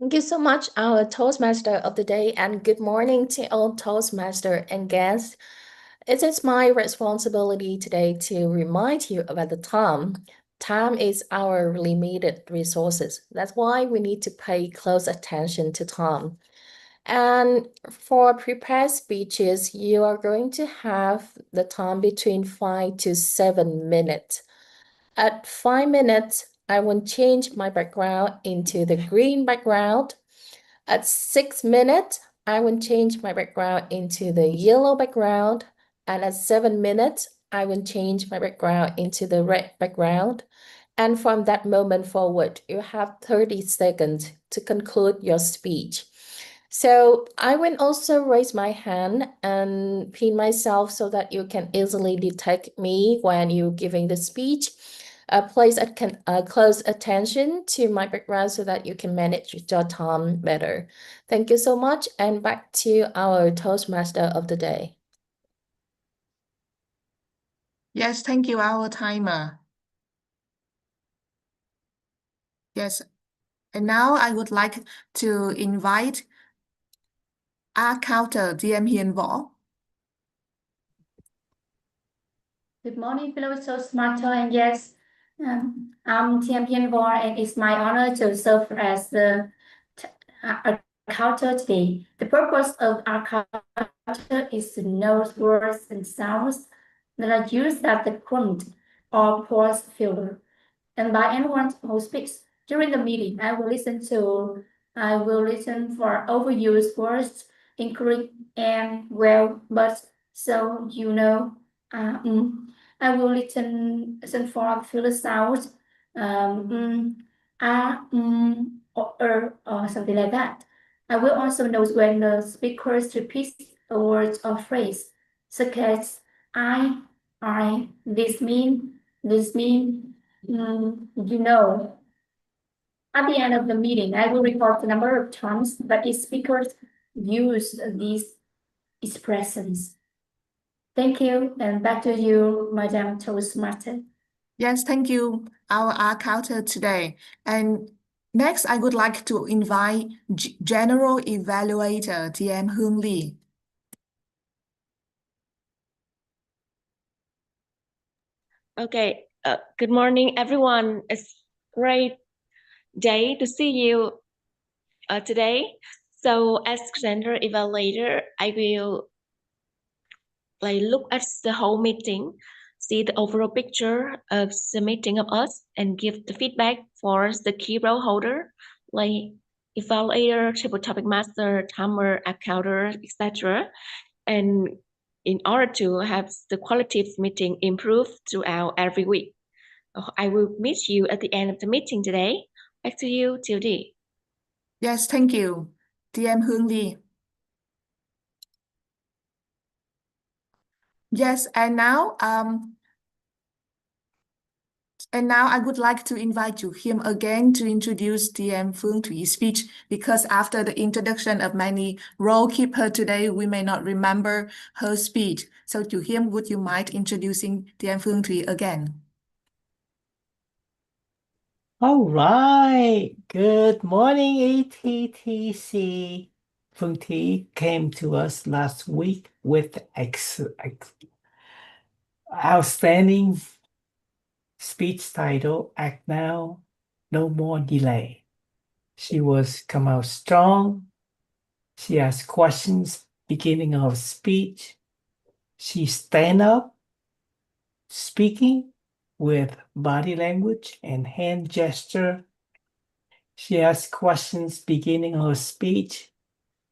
Thank you so much, our Toastmaster of the day, and good morning to all Toastmaster and guests. It is my responsibility today to remind you about the time. Time is our limited resources. That's why we need to pay close attention to time. And for prepared speeches, you are going to have the time between 5 to 7 minutes. At 5 minutes, I will change my background into the green background. At 6 minutes, I will change my background into the yellow background. And at 7 minutes, I will change my background into the red background. And from that moment forward, you have 30 seconds to conclude your speech. So I will also raise my hand and pin myself so that you can easily detect me when you're giving the speech. Please close attention to my background so that you can manage your time better. Thank you so much, and back to our Toastmaster of the day. Yes, thank you, our timer. Yes, and now I would like to invite our counter, DM Hiền Võ. Good morning, fellow Toastmaster and guests. I'm Champion War, and it's my honor to serve as the counter today. The purpose of our counter is to know words and sounds that are used at the grunt or pause filler, and by anyone who speaks during the meeting. I will listen for overused words, including and well, but so you know. I will listen for filler sounds, or something like that. I will also note when the speakers repeat a word or phrase, such as this mean, you know. At the end of the meeting, I will report the number of times that each speaker used these expressions. Thank you, and back to you, Madam Toastmaster. Yes, thank you, our counter today. And next, I would like to invite General Evaluator, DM Hương Lee. Okay, good morning, everyone. It's great day to see you today. So as gender evaluator, I will look at the whole meeting, see the overall picture of the meeting of us, and give the feedback for the key role holder, like evaluator, table topic master, timer, accounter, etc. And in order to have the quality of meeting improve throughout every week. I will meet you at the end of the meeting today. Back to you, Tildy. Yes, thank you, DM Hương Lee. Yes, and now I would like to invite him again to introduce DM Phương Thuy speech, because after the introduction of many role keeper today, we may not remember her speech. So to him, would you mind introducing DM Phương Thuy again? All right. Good morning, ATTC. Phương Thi came to us last week with outstanding speech title, Act Now, No More Delay. She was come out strong. She asked questions beginning of speech. She stand up speaking with body language and hand gesture. She asked questions beginning her speech.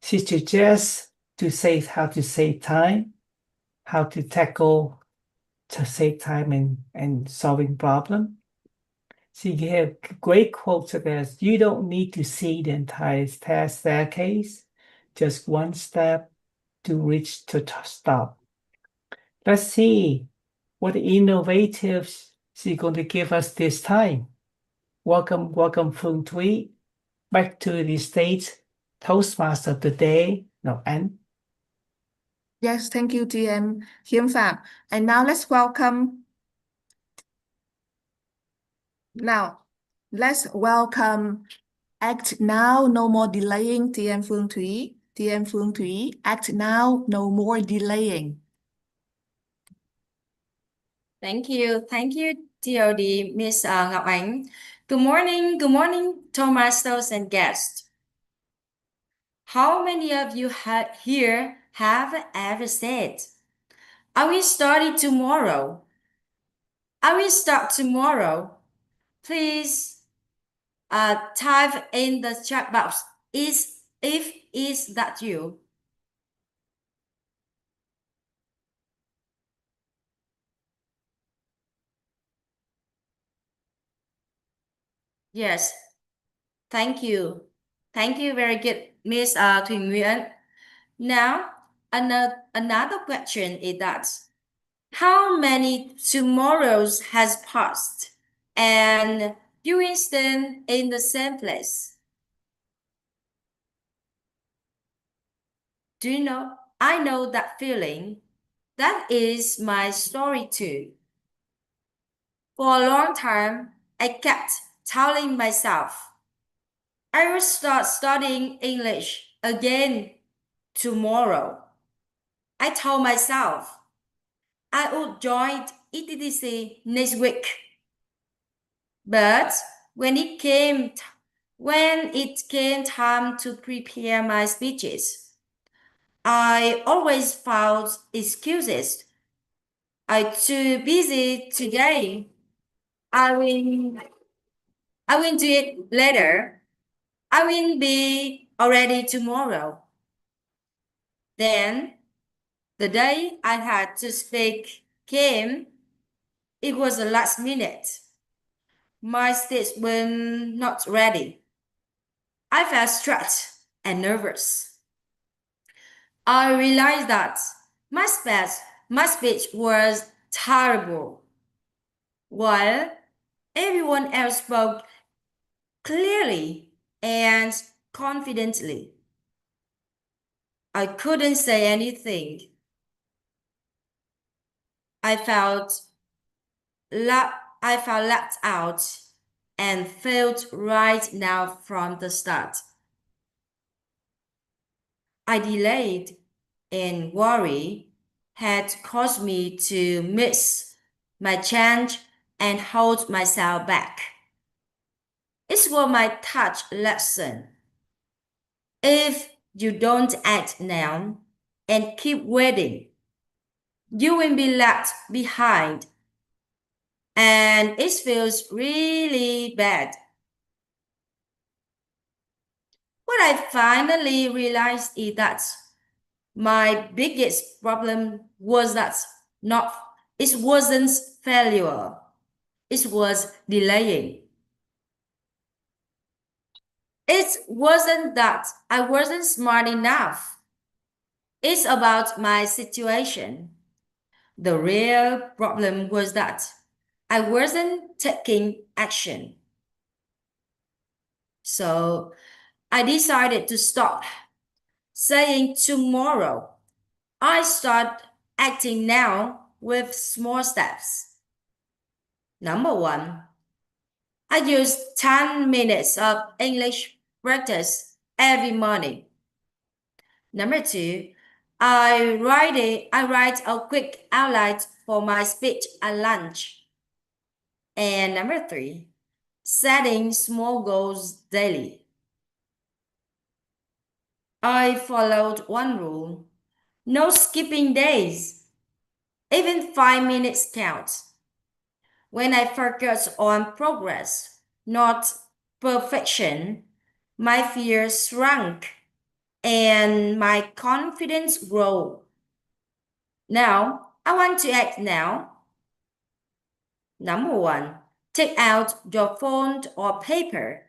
She suggests to say how to save time, how to tackle to save time and solving problem. She gave great quotes such as, you don't need to see the entire staircase, just one step to reach to stop. Let's see what innovatives she's going to give us this time. Welcome, Phương Thuy, back to the stage, Toastmaster of the day. No, and Yes, thank you, DM Hiếm Phạm. And now let's welcome Act now, no more delaying. Chị em Phương Thủy. Chị em Phương Thủy. Act now, no more delaying. Thank you. Thank you, TOD, Miss Ngọc Ánh. Good morning, Toastmasters and guests. How many of you here have ever said, I will start it tomorrow? I will start tomorrow. Please type in the chat box is that you. Yes. Thank you. Thank you. Very good, Miss Thùy Nguyễn. Now, another question is that how many tomorrows has passed and you are still in the same place? Do you know? I know that feeling. That is my story too. For a long time, I kept telling myself, I will start studying English again tomorrow. I told myself I would join Ettc next week. But when it came time to prepare my speeches, I always found excuses. I'm too busy today. I will do it later. I will be already tomorrow. Then the day I had to speak came. It was the last minute. My stage was not ready. I felt stressed and nervous. I realized that my speech was terrible. While everyone else spoke clearly and confidently, I couldn't say anything. I felt left out and failed right now from the start. I delayed and worry had caused me to miss my chance and hold myself back. It was my touch lesson. If you don't act now and keep waiting, you will be left behind. And it feels really bad. What I finally realized is that my biggest problem was that it wasn't failure, it was delaying. It wasn't that I wasn't smart enough. It's about my situation. The real problem was that I wasn't taking action. So I decided to stop saying tomorrow. I start acting now with small steps. Number one, I use 10 minutes of English practice every morning. Number two, I write a quick outline for my speech at lunch. And number three, setting small goals daily. I followed one rule: no skipping days. Even 5 minutes counts. When I focus on progress, not perfection, my fear shrunk and my confidence grew. Now, I want to act now. Number one, take out your phone or paper.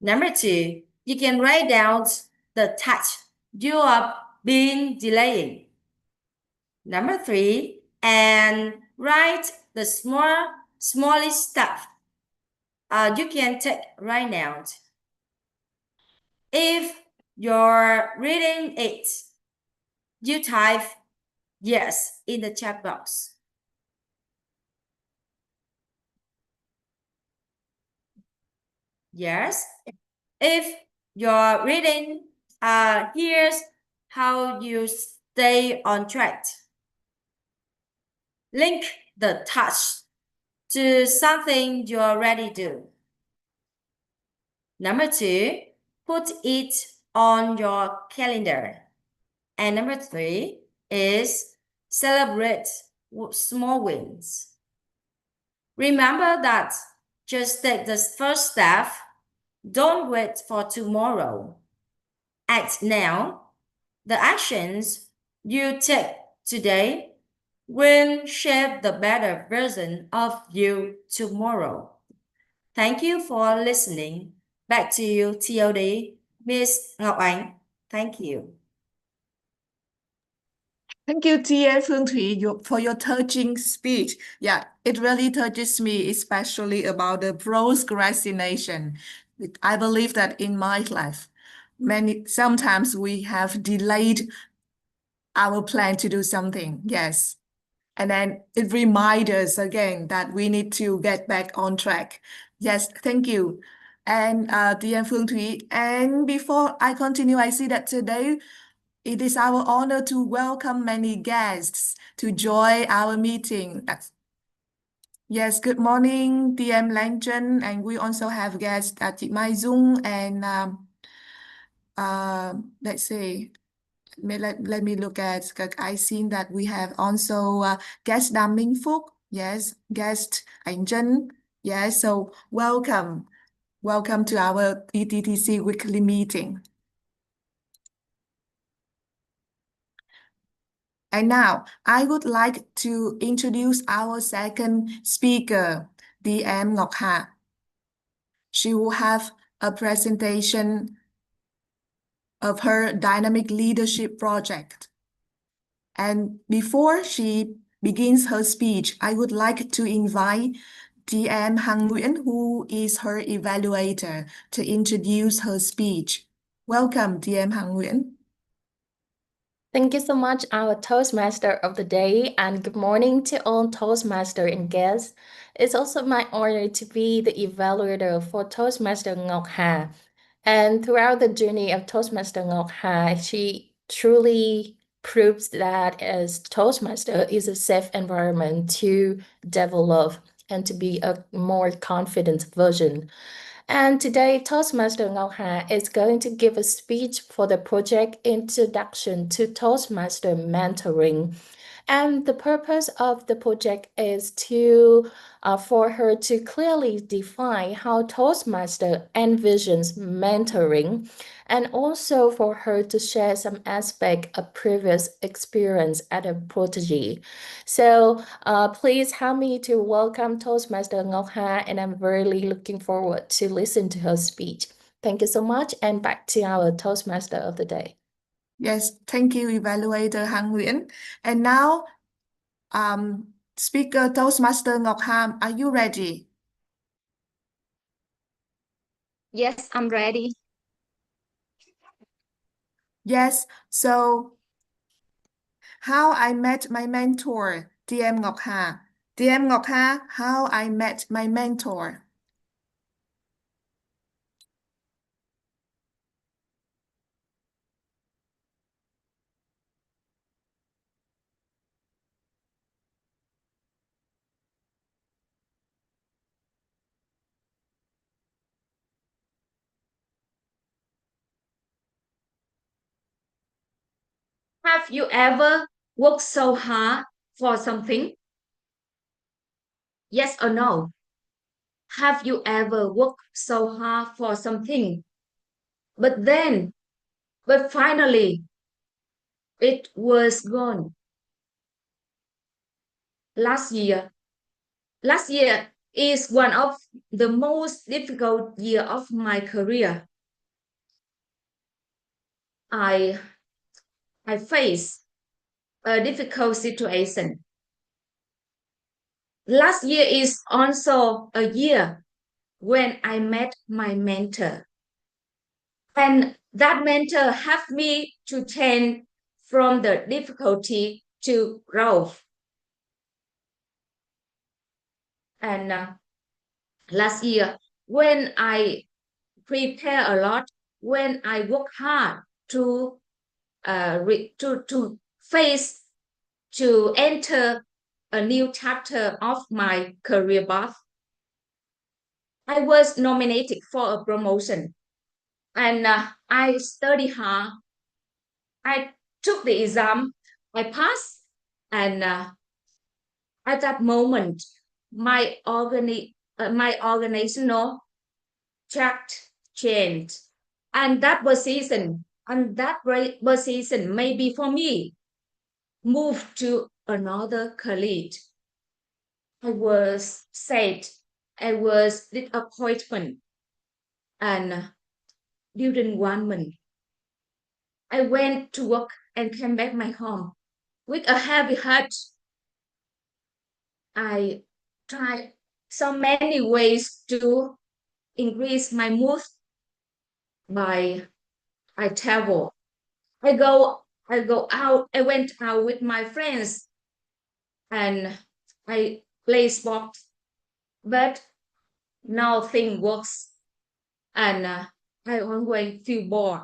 Number two, you can write down the task you have been delaying. Number three, and write the smallest stuff you can take right now. If you're reading it, you type yes in the chat box. Yes. If you're reading, here's how you stay on track. Link the task to something you already do. Number 2, put it on your calendar. And number 3 is celebrate small wins. Remember that just take the first step. Don't wait for tomorrow. Act now. The actions you take today will shape the better version of you tomorrow. Thank you for listening. Back to you, TOD, Miss Ngọc Anh. Thank you. Thank you, Tia Phương Thủy, for your touching speech. Yeah, it really touches me, especially about the procrastination. I believe that in my life, sometimes we have delayed our plan to do something. Yes. And then it reminds us again that we need to get back on track. Yes, thank you. And Tia Phương Thủy. And before I continue, I see that today it is our honor to welcome many guests to join our meeting. Yes, good morning, TM Langchen, and we also have guests chị Mai Dung and let's see. Let me look at. I seen that we have also guest Đàm Minh Phúc. Yes, guest Anh Trân. Yes, so welcome to our ETTC weekly meeting. And now I would like to introduce our second speaker, DM Ngọc Hà. She will have a presentation of her dynamic leadership project. And before she begins her speech, I would like to invite DM Hằng Nguyễn, who is her evaluator, to introduce her speech. Welcome, DM Hằng Nguyễn. Thank you so much, our Toastmaster of the day, and good morning to all Toastmaster and guests. It's also my honor to be the evaluator for Toastmaster Ngọc Hà. And throughout the journey of Toastmaster Ngọc Hà, she truly proves that as Toastmaster is a safe environment to develop and to be a more confident version. And today, Toastmaster Ngọc Hà is going to give a speech for the project Introduction to Toastmaster Mentoring. And the purpose of the project is for her to clearly define how Toastmaster envisions mentoring, and also for her to share some aspect of previous experience at a protege. So please help me to welcome Toastmaster Ngọc Hà, and I'm really looking forward to listen to her speech. Thank you so much, and back to our Toastmaster of the day. Yes, thank you, evaluator Hằng Nguyễn. And now, speaker Toastmaster Ngọc Hà, are you ready? Yes, I'm ready. Yes, so how I met my mentor, DM Ngọc Hà. DM Ngọc Hà, how I met my mentor. Have you ever worked so hard for something? Yes or no? Have you ever worked so hard for something, but finally, it was gone? Last year is one of the most difficult year of my career. I faced a difficult situation. Last year is also a year when I met my mentor. And that mentor helped me to change from the difficulty to growth. And last year, when I prepare a lot when I work hard to to face to enter a new chapter of my career path. I was nominated for a promotion and I studied hard. I took the exam, I passed, and at that moment, my organizational chart changed, and that position maybe for me moved to another colleague. I was sad, I was disappointed, and during 1 month, I went to work and came back my home with a heavy heart. I tried so many ways to increase my mood by I travel. I go out, I went out with my friends and I play sports, but nothing works and I always feel bored.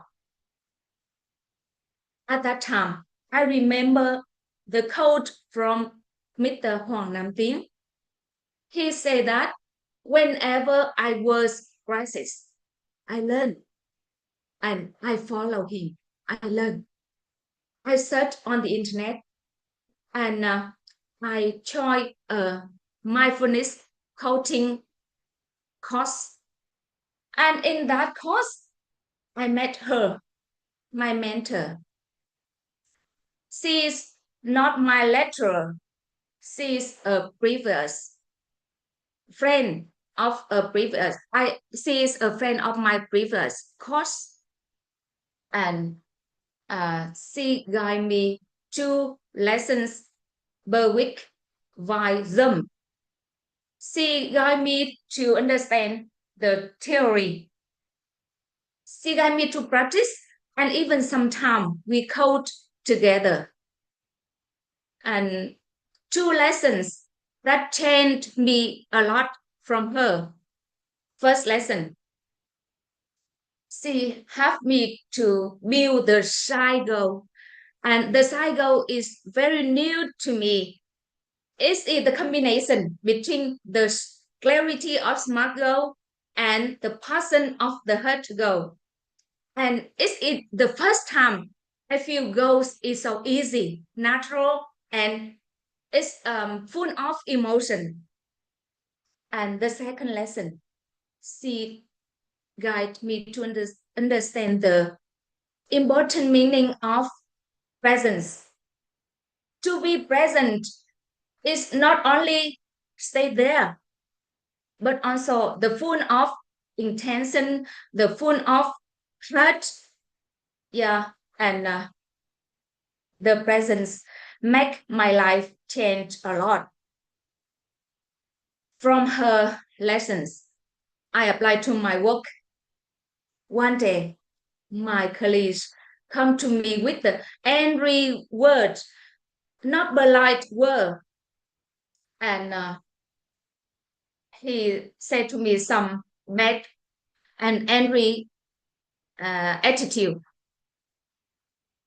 At that time, I remember the quote from Mr. Hoàng Nam Tiến. He said that whenever I was crisis, I learn and I follow him. I learn. I search on the internet and I joined a mindfulness coaching course. And in that course, I met her, my mentor. She is not my lecturer. She is a previous friend of a previous. She is a friend of my previous course, and she guide me 2 lessons per week via Zoom. She guide me to understand the theory. She guide me to practice, and even sometimes we code together. And 2 lessons that changed me a lot from her. First lesson, she helped me to build the cycle, and the cycle is very new to me. It's the combination between the clarity of smart goal and the passion of the heart goal. And it's the first time I feel goals is so easy, natural, and it's full of emotion. And the second lesson, she guide me to understand the important meaning of presence. To be present is not only stay there, but also the full of intention, the full of heart. Yeah, and the presence make my life change a lot. From her lessons, I apply to my work. One day, my colleagues come to me with the angry words, not polite word, and he said to me some bad and angry attitude.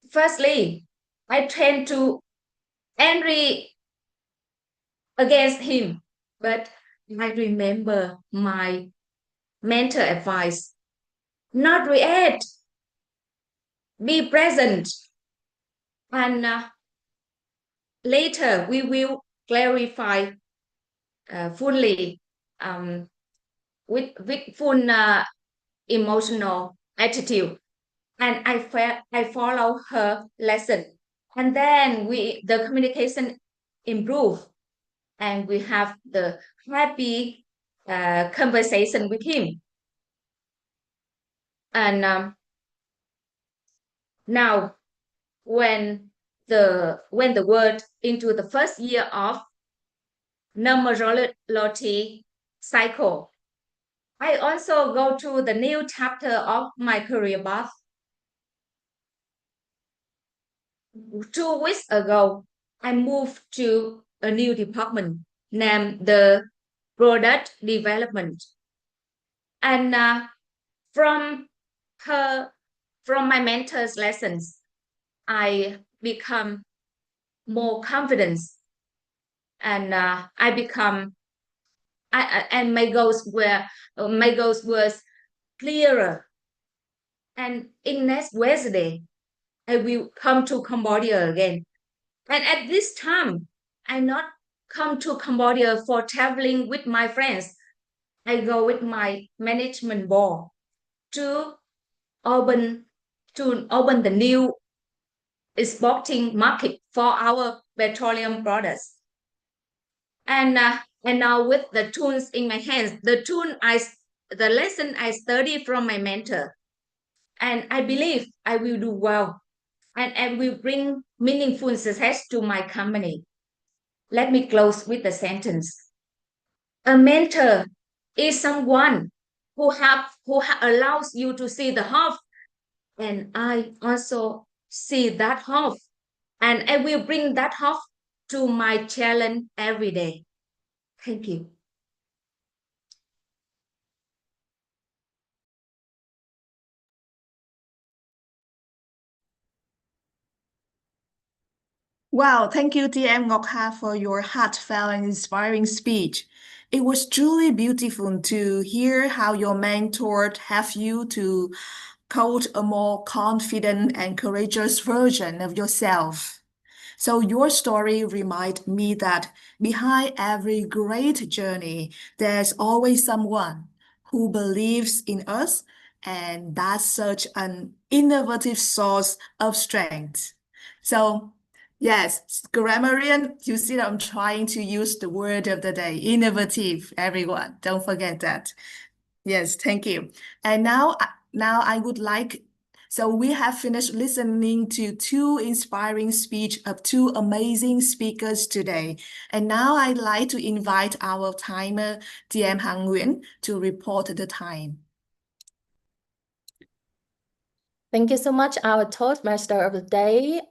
Firstly, I tend to angry against him, but I remember my mentor advice: not react, be present, and later we will clarify fully with full emotional attitude. And I follow her lesson, and then the communication improve, and we have the happy conversation with him. And now when the word into the first year of numerology cycle, I also go to the new chapter of my career path. 2 weeks ago, I moved to a new department named the product development. And From her, from my mentor's lessons, I become more confident, and I become and my goals was clearer. And in next Wednesday, I will come to Cambodia again. And at this time, I not come to Cambodia for traveling with my friends. I go with my management board to open the new exporting market for our petroleum products. And now with the tools in my hands, the lesson I study from my mentor, and I believe I will do well, and I will bring meaningful success to my company. Let me close with the sentence. A mentor is someone allows you to see the hope, and I also see that hope, and I will bring that hope to my challenge every day. Thank you. Wow, thank you, TM Ngọc Ha, for your heartfelt and inspiring speech. It was truly beautiful to hear how your mentor helped you to coach a more confident and courageous version of yourself. So your story reminds me that behind every great journey, there's always someone who believes in us, and that's such an innovative source of strength. So yes, grammarian, you see that I'm trying to use the word of the day, innovative, everyone. Don't forget that. Yes, thank you. And now I would like, so we have finished listening to two inspiring speech of two amazing speakers today. And now I'd like to invite our timer, TM Hang Nguyen, to report the time. Thank you so much, our Toastmaster of the day.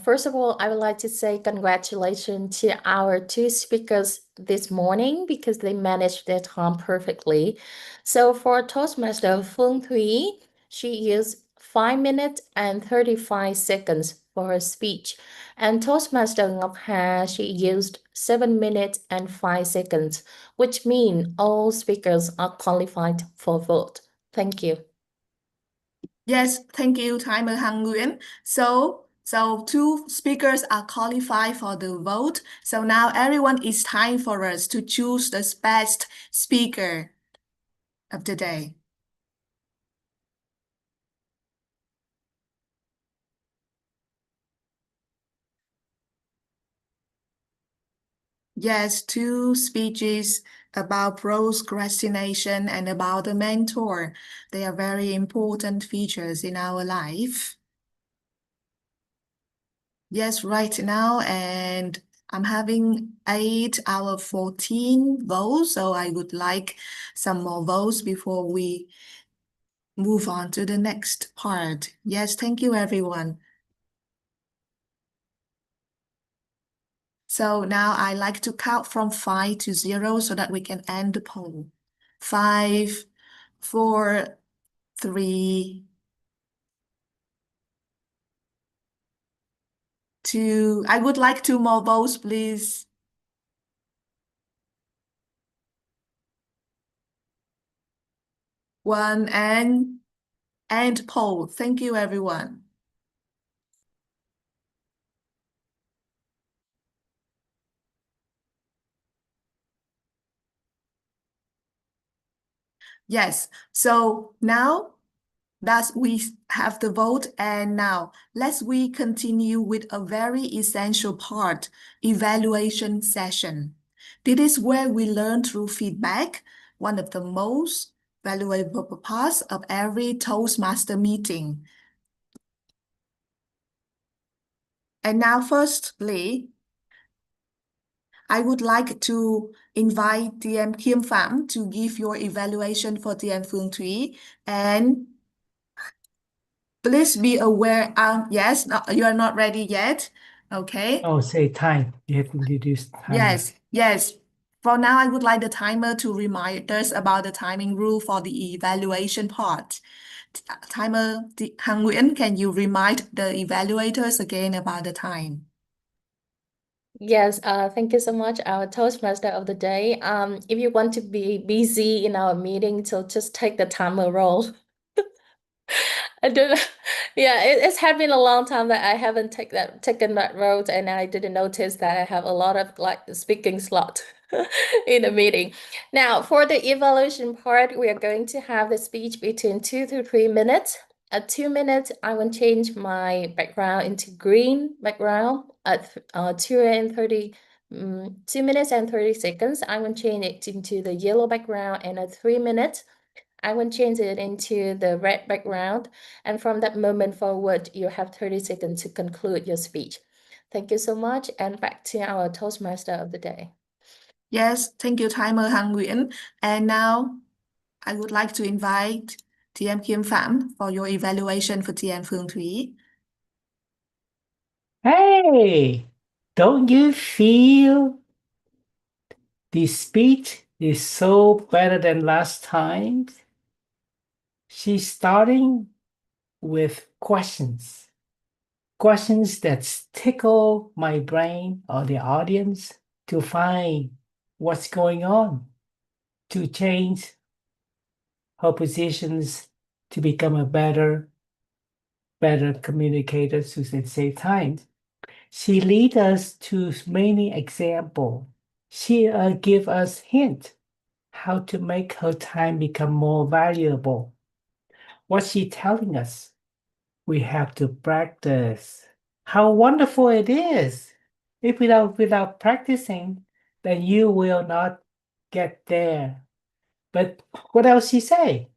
First of all, I would like to say congratulations to our two speakers this morning because they managed their time perfectly. So for Toastmaster Phương Thúy, she used 5 minutes and 35 seconds for her speech. And Toastmaster Ngọc Hà, she used 7 minutes and 5 seconds, which means all speakers are qualified for vote. Thank you. Yes, thank you, Timer Hang Nguyen. So two speakers are qualified for the vote. So now everyone, it's time for us to choose the best speaker of the day. Yes, two speeches about procrastination and about the mentor. They are very important features in our life. Yes, right now, and I'm having 8 out of 14 votes, so I would like some more votes before we move on to the next part. Yes, thank you, everyone. So now I like to count from 5 to 0 so that we can end the poll. 5, 4, 3, 2. I would like 2 more votes, please. 1 and end poll. Thank you, everyone. Yes, so now that we have the vote, and now we continue with a very essential part, evaluation session. This is where we learn through feedback, one of the most valuable parts of every Toastmaster meeting. And now, firstly, I would like to invite TM Kim Pham to give your evaluation for TM Phương Thúy. And please be aware, yes, no, you are not ready yet. Okay. Oh, say time. You have to introduce time. Yes, yes. For now, I would like the timer to remind us about the timing rule for the evaluation part. Timer Hằng Nguyễn, can you remind the evaluators again about the time? Yes, thank you so much, our Toastmaster of the day. If you want to be busy in our meeting, so just take the timer role. I don't know. Yeah, it's had been a long time that I haven't taken that road, and I didn't notice that I have a lot of like speaking slot in the meeting. Now, for the evaluation part, we are going to have the speech between 2 to 3 minutes. At 2 minutes, I will change my background into green background. At 2 minutes and 30 seconds, I will change it into the yellow background, and at 3 minutes, I will change it into the red background. And from that moment forward, you have 30 seconds to conclude your speech. Thank you so much. And back to our Toastmaster of the day. Yes, thank you, timer Hằng Nguyễn. And now I would like to invite TM Kim Phạm for your evaluation for TM Phương Thúy. Hey, don't you feel this speech is so better than last time? She's starting with questions. Questions that tickle my brain or the audience to find what's going on, to change her positions to become a better communicator to save time. She lead us to many examples. She give us hint how to make her time become more valuable. What's she telling us? We have to practice. How wonderful it is! If without practicing, then you will not get there. But what else she say?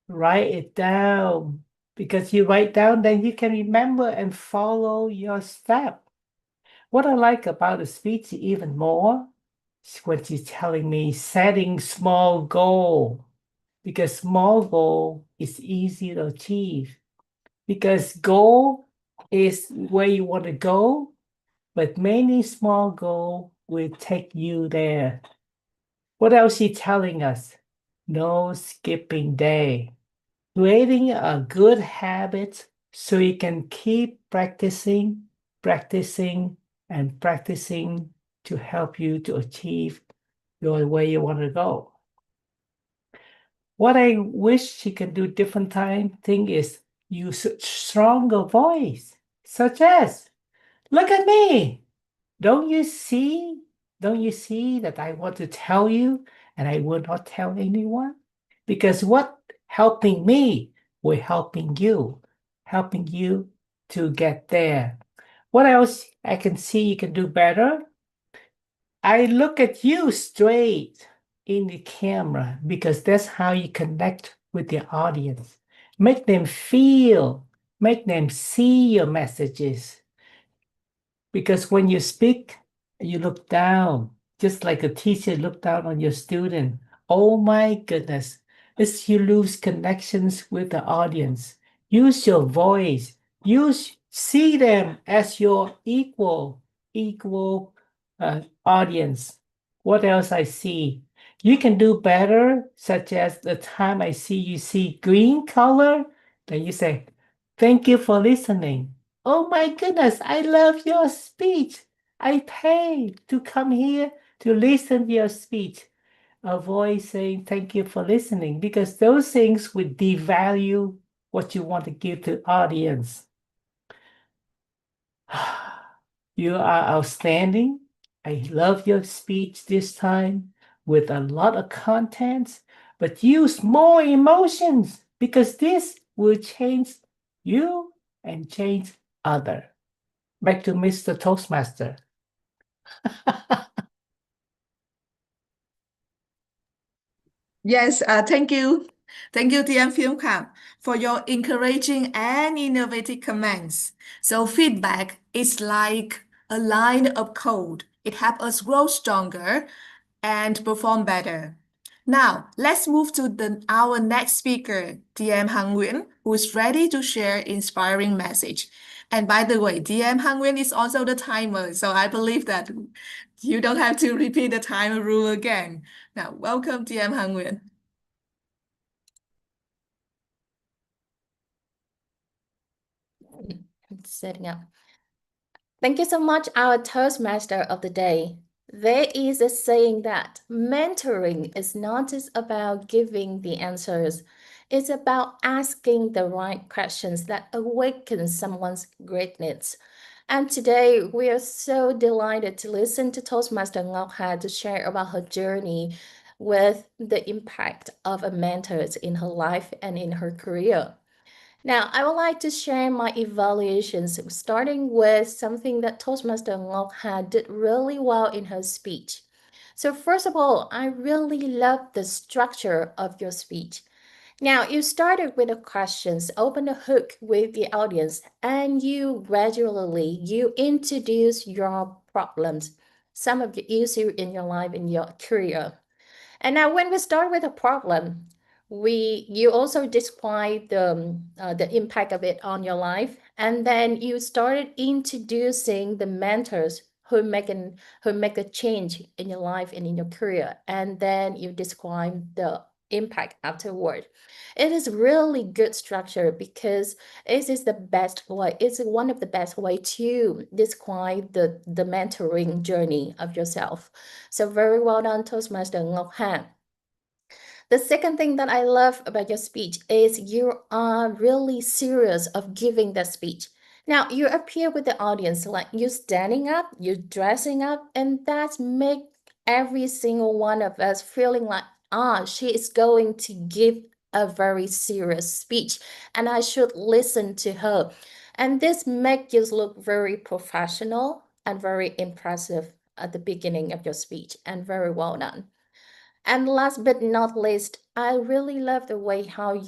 Write it down. Because you write down, then you can remember and follow your step. What I like about the speech even more is when she's telling me setting small goal. Because small goal is easy to achieve. Because goal is where you want to go, but many small goal will take you there. What else is she telling us? No skipping day. Creating a good habit so you can keep practicing, and practicing to help you to achieve your where you want to go. What I wish she can do different thing is use a stronger voice, such as, look at me. Don't you see? Don't you see that I want to tell you and I will not tell anyone? Because what helping me will helping you to get there. What else I can see you can do better? I look at you straight in the camera because that's how you connect with the audience. Make them feel, make them see your messages. Because when you speak, you look down, just like a teacher look down on your student. Oh my goodness, it's you lose connections with the audience. Use your voice. See them as your equal audience. What else I see? You can do better, such as the time I see you see green color, then you say, thank you for listening. Oh my goodness, I love your speech. I pay to come here to listen to your speech. Avoid saying thank you for listening because those things would devalue what you want to give to audience. You are outstanding. I love your speech this time with a lot of contents, but use more emotions because this will change you and change other. Back to Mr. Toastmaster. Yes, thank you. Thank you, TM Film Camp, for your encouraging and innovative comments. So feedback is like a line of code. It helps us grow stronger and perform better. Now, let's move to our next speaker, TM Hằng Nguyễn, who is ready to share inspiring message. And by the way, DM Hang Nguyen is also the timer, so I believe that you don't have to repeat the timer rule again. Now, welcome DM Hang Nguyen. Setting up. Thank you so much, our Toastmaster of the day. There is a saying that mentoring is not just about giving the answers, it's about asking the right questions that awaken someone's greatness. And today we are so delighted to listen to Toastmaster Ngọc Hà to share about her journey with the impact of a mentor in her life and in her career. Now, I would like to share my evaluations, starting with something that Toastmaster Ngọc Hà did really well in her speech. So first of all, I really love the structure of your speech. Now, you started with the questions, open the hook with the audience, and you gradually introduce your problems, some of the issues in your life, in your career. And now when we start with a problem, you also describe the impact of it on your life, and then you started introducing the mentors who make a change in your life and in your career, and then you describe the impact afterward. It is really good structure because it is the best way. It's one of the best way to describe the mentoring journey of yourself. So very well done, Toastmaster Ngọc Hà. The second thing that I love about your speech is you are really serious of giving the speech. Now you appear with the audience like you standing up, you dressing up, and that make every single one of us feeling like, she is going to give a very serious speech and I should listen to her. And this makes you look very professional and very impressive at the beginning of your speech, and very well done. And last but not least, I really love the way how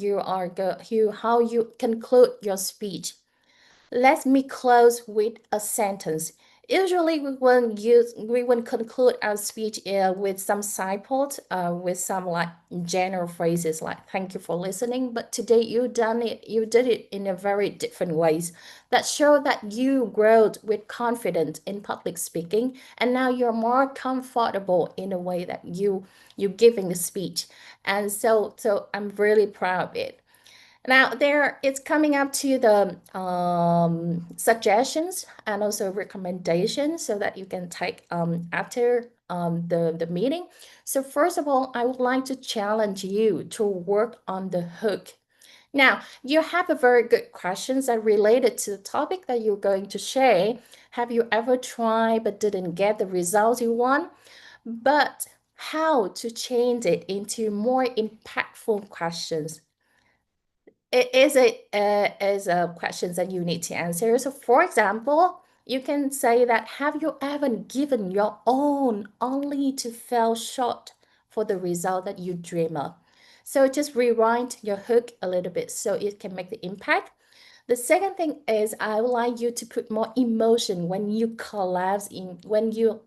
how you conclude your speech. Let me close with a sentence. Usually we will conclude our speech with some signpost, with some like general phrases like "Thank you for listening." But today you did it in a very different ways that show that you growed with confidence in public speaking, and now you're more comfortable in a way that you giving the speech, and so I'm really proud of it. Now there it's coming up to the suggestions and also recommendations so that you can take after the meeting. So first of all, I would like to challenge you to work on the hook. Now, you have a very good questions that related to the topic that you're going to share. Have you ever tried but didn't get the results you want? But how to change it into more impactful questions? It is a questions that you need to answer. So for example, you can say that, have you ever given your own only to fall short for the result that you dream of? So just rewind your hook a little bit so it can make the impact. The second thing is I would like you to put more emotion when you collapse when you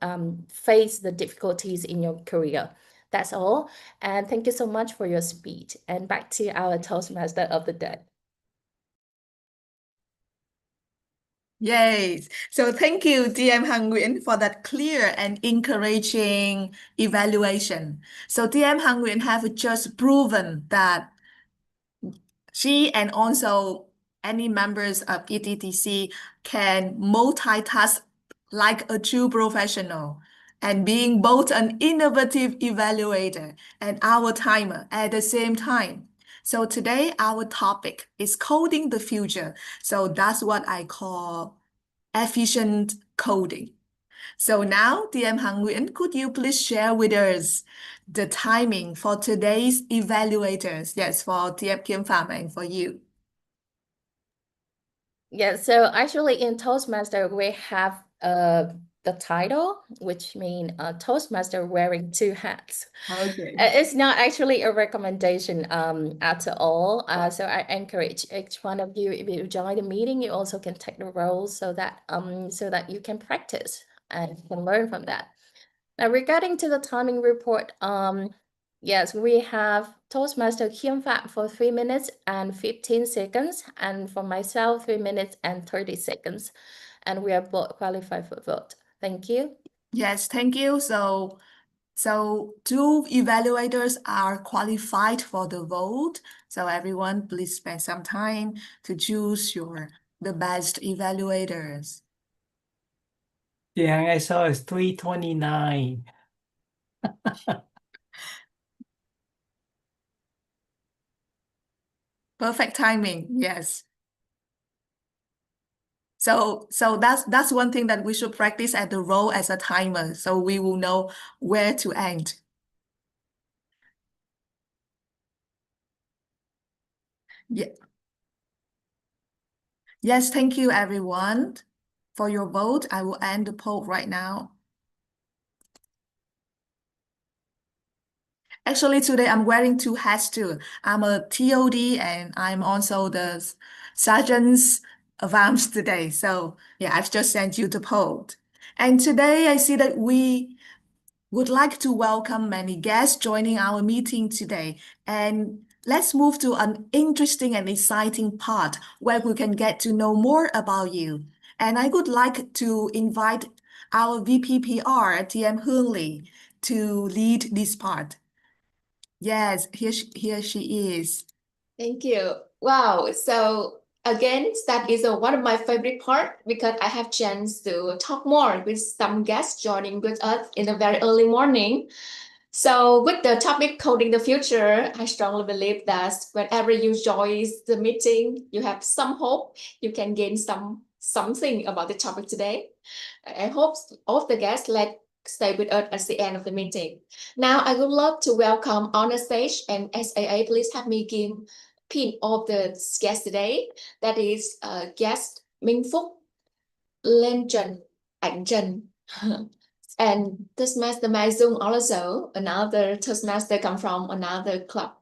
face the difficulties in your career. That's all. And thank you so much for your speech. And back to our Toastmaster of the day. Yay! So thank you, DM Hang Nguyen, for that clear and encouraging evaluation. So DM Hang Nguyen have just proven that she and also any members of ETTC can multitask like a true professional and being both an innovative evaluator and our timer at the same time. So today our topic is coding the future. So that's what I call efficient coding. So now, DM Hang Nguyen, could you please share with us the timing for today's evaluators? Yes, for TF Kim Pham and for you. Yeah, so actually in Toastmaster, we have the title, which means Toastmaster wearing two hats. Okay. It's not actually a recommendation at all. So I encourage each one of you, if you join the meeting, you also can take the role so that you can practice and you can learn from that. Now regarding to the timing report, Yes, we have Toastmaster Kim Fat for 3 minutes and 15 seconds, and for myself, 3 minutes and 30 seconds. And we are both qualified for vote. Thank you. Yes, thank you. So two evaluators are qualified for the vote. So everyone, please spend some time to choose the best evaluators. Yeah, I saw it's 3:29. Perfect timing, yes. So that's one thing that we should practice at the role as a timer, so we will know where to end. Yeah. Yes, thank you everyone for your vote. I will end the poll right now. Actually, today I'm wearing two hats too. I'm a TOD and I'm also the Sergeant's Advance today. So yeah, I've just sent you the poll. And today I see that we would like to welcome many guests joining our meeting today. And let's move to an interesting and exciting part where we can get to know more about you. And I would like to invite our VPPR, TM Hương Lee, to lead this part. Yes, here she is. Thank you. Wow. So again, that is one of my favorite part because I have chance to talk more with some guests joining with us in the very early morning. So with the topic coding the future, I strongly believe that whenever you join the meeting, you have some hope, you can gain something about the topic today. I hope all of the guests like stay with us at the end of the meeting. Now I would love to welcome on the stage and SAA, please have me give pin of the guest today. That is guest Minh Phúc, Lên Trần, Ảnh Trần. And Toastmaster Mai Dung also, another Toastmaster come from another club.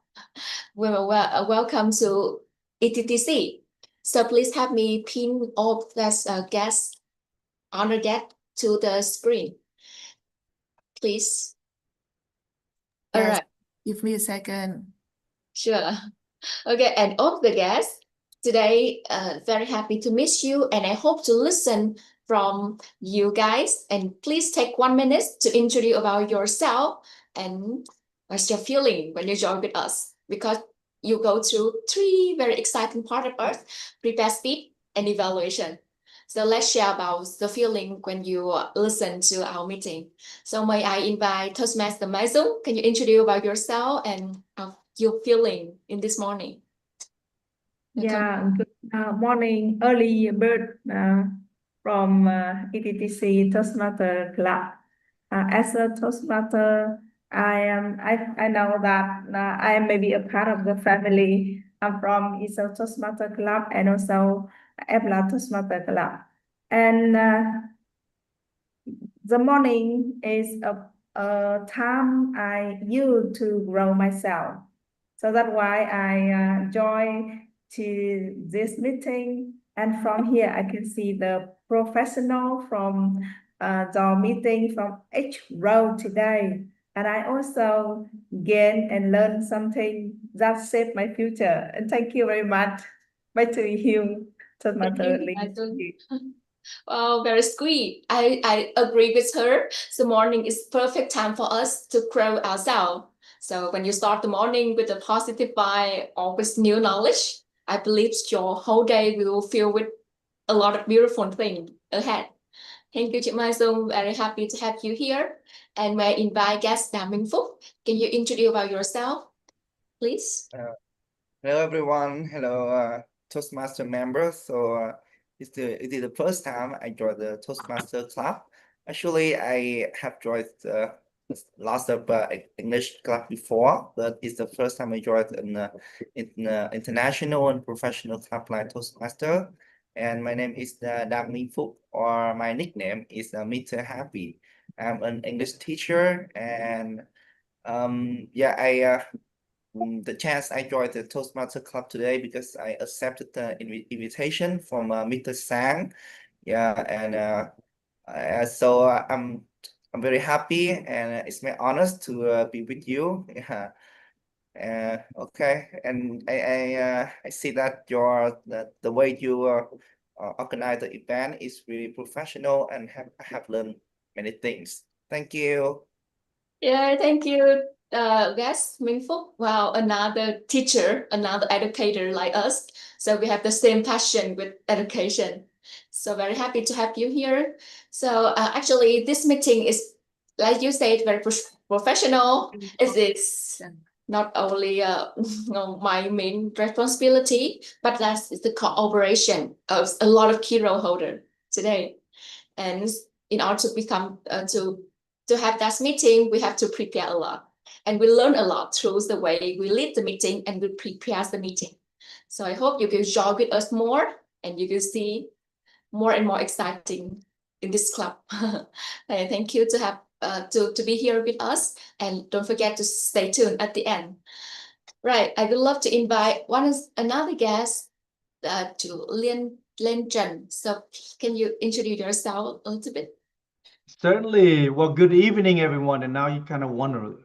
Welcome to ETTC. So please have me pin all that guest, honor guest to the screen. Please. All Yes, right. give me a second. Sure. Okay, and all the guests today, very happy to meet you, and I hope to listen from you guys. And please take 1 minute to introduce about yourself and what's your feeling when you join with us, because you go through 3 very exciting part of us: prepare speech and evaluation. So let's share about the feeling when you listen to our meeting. So may I invite Toastmaster Mai Dung, can you introduce about yourself and your feeling in this morning? Yeah, good morning, early bird from ETTC Toastmaster Club. As a Toastmaster, I know that I may be a part of the family. I'm from ISO Toastmaster Club and also EBLA Toastmaster Club. And the morning is a time I use to grow myself. So that's why I join to this meeting. And from here, I can see the professional from the meeting from each row today. And I also gain and learn something that shape my future. And thank you very much. Back to you, Toastmaster Lee. Wow, very sweet. I agree with her. The morning is perfect time for us to grow ourselves. So when you start the morning with a positive vibe or with new knowledge, I believe your whole day will fill with a lot of beautiful things ahead. Thank you, chị Mai Dung. Very happy to have you here. And may I invite guest Nam Minh Phúc. Can you introduce about yourself, please? Hello everyone. Hello Toastmaster members. So it is the first time I joined the Toastmaster club. Actually, I have joined lots of English club before, but it's the first time I joined an international and professional club like Toastmaster. And my name is Đam Minh Phúc, or my nickname is Mr. Happy. I'm an English teacher, and yeah, the chance I joined the Toastmaster Club today because I accepted the invitation from Mr. Sang. Yeah, and so I'm very happy, and it's my honor to be with you. Okay, and I see that the way you organize the event is really professional, and I have learned many things. Thank you. Yeah, thank you, guest Minh Phúc. Wow, another teacher, another educator like us. So we have the same passion with education. So very happy to have you here. So actually, this meeting is, like you said, very professional. It is not only my main responsibility, but that's the cooperation of a lot of key role holder today. And in order to become to have that meeting, we have to prepare a lot, and we learn a lot through the way we lead the meeting and we prepare the meeting. So I hope you can join with us more, and you can see more and more exciting in this club. And thank you to have to be here with us, and don't forget to stay tuned at the end. Right, I would love to invite another guest to Lien Trần. So can you introduce yourself a little bit? Certainly. Well, good evening, everyone. And now you kind of wonder,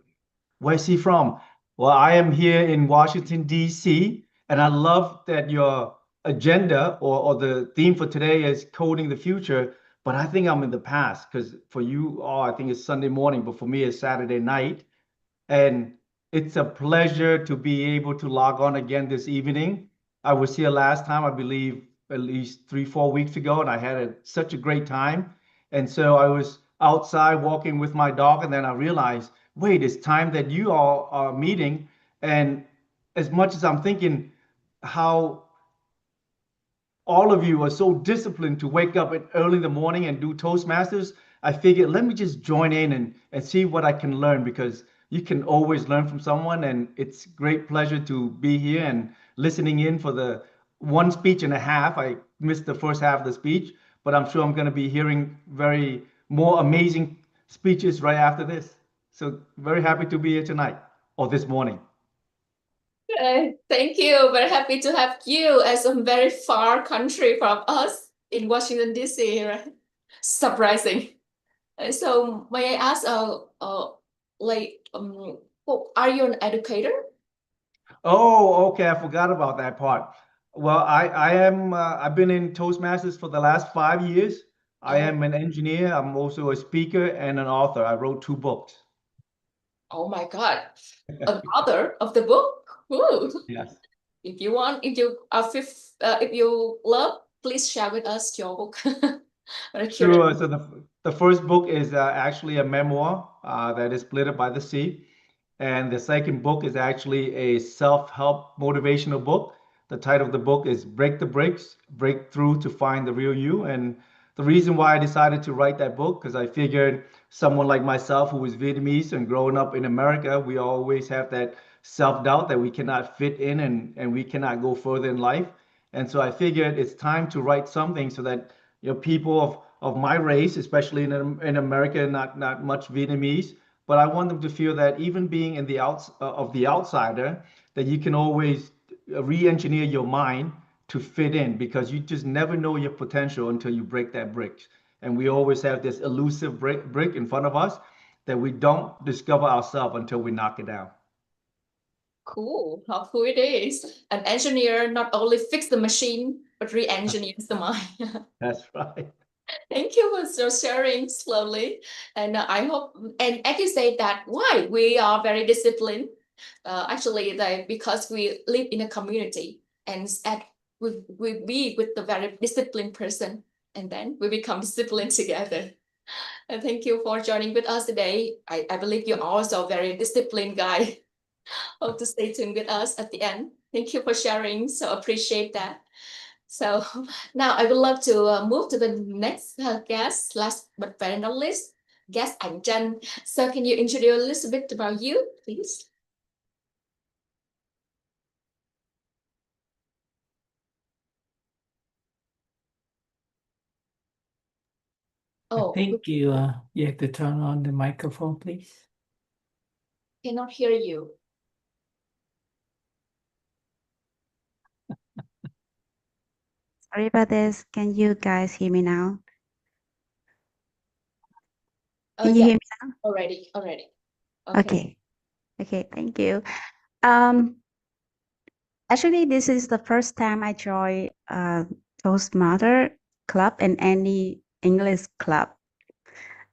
where's he from? Well, I am here in Washington, D.C., and I love that your agenda or the theme for today is coding the future. But I think I'm in the past because for you all, I think it's Sunday morning, but for me, it's Saturday night. And it's a pleasure to be able to log on again this evening. I was here last time, I believe, at least 3, 4 weeks ago, and I had such a great time. And so I was outside walking with my dog, and then I realized, wait, it's time that you all are meeting. And as much as I'm thinking how all of you are so disciplined to wake up early in the morning and do Toastmasters, I figured let me just join in and see what I can learn because you can always learn from someone. And it's great pleasure to be here and listening in for the one speech and a half. I missed the first half of the speech, but I'm sure I'm going to be hearing very more amazing speeches right after this. So very happy to be here tonight or this morning. Thank you. Very happy to have you as a very far country from us in Washington, D.C., right? Surprising. So may I ask, are you an educator? Oh, okay. I forgot about that part. Well, I am, I've been in Toastmasters for the last 5 years. I am an engineer. I'm also a speaker and an author. I wrote 2 books. Oh my God, an author of the book? Ooh. Yes. If you want, if you love, please share with us your book. Very curious. Sure. So the first book is actually a memoir that is Split by the Sea. And the second book is actually a self-help motivational book. The title of the book is Break the Bricks, Break Through to Find the Real You. And the reason why I decided to write that book, because I figured someone like myself who is Vietnamese and growing up in America, we always have that self-doubt that we cannot fit in and we cannot go further in life. And so I figured it's time to write something so that people of my race, especially in America, not much Vietnamese, but I want them to feel that even being in the of the outsider, that you can always re-engineer your mind to fit in because you just never know your potential until you break that brick. And we always have this elusive brick in front of us that we don't discover ourselves until we knock it down. Cool, how cool it is. An engineer not only fix the machine, but re-engineers the mind. That's right. Thank you for sharing slowly. And I hope, and as you say that, why we are very disciplined. Actually, because we live in a community and we be with the very disciplined person, and then we become disciplined together. And thank you for joining with us today. I believe you're also a very disciplined guy. Hope to stay tuned with us at the end. Thank you for sharing. So appreciate that. So now I would love to move to the next guest, last but very not least, guest Ảnh Trân. So can you introduce a little bit about you, please? I think you have to turn on the microphone, please. Cannot hear you. Sorry about this. Can you guys hear me now? Can you Yeah, hear me now? already. Okay. Okay, thank you. Actually, this is the first time I joined Toastmaster club and any English club.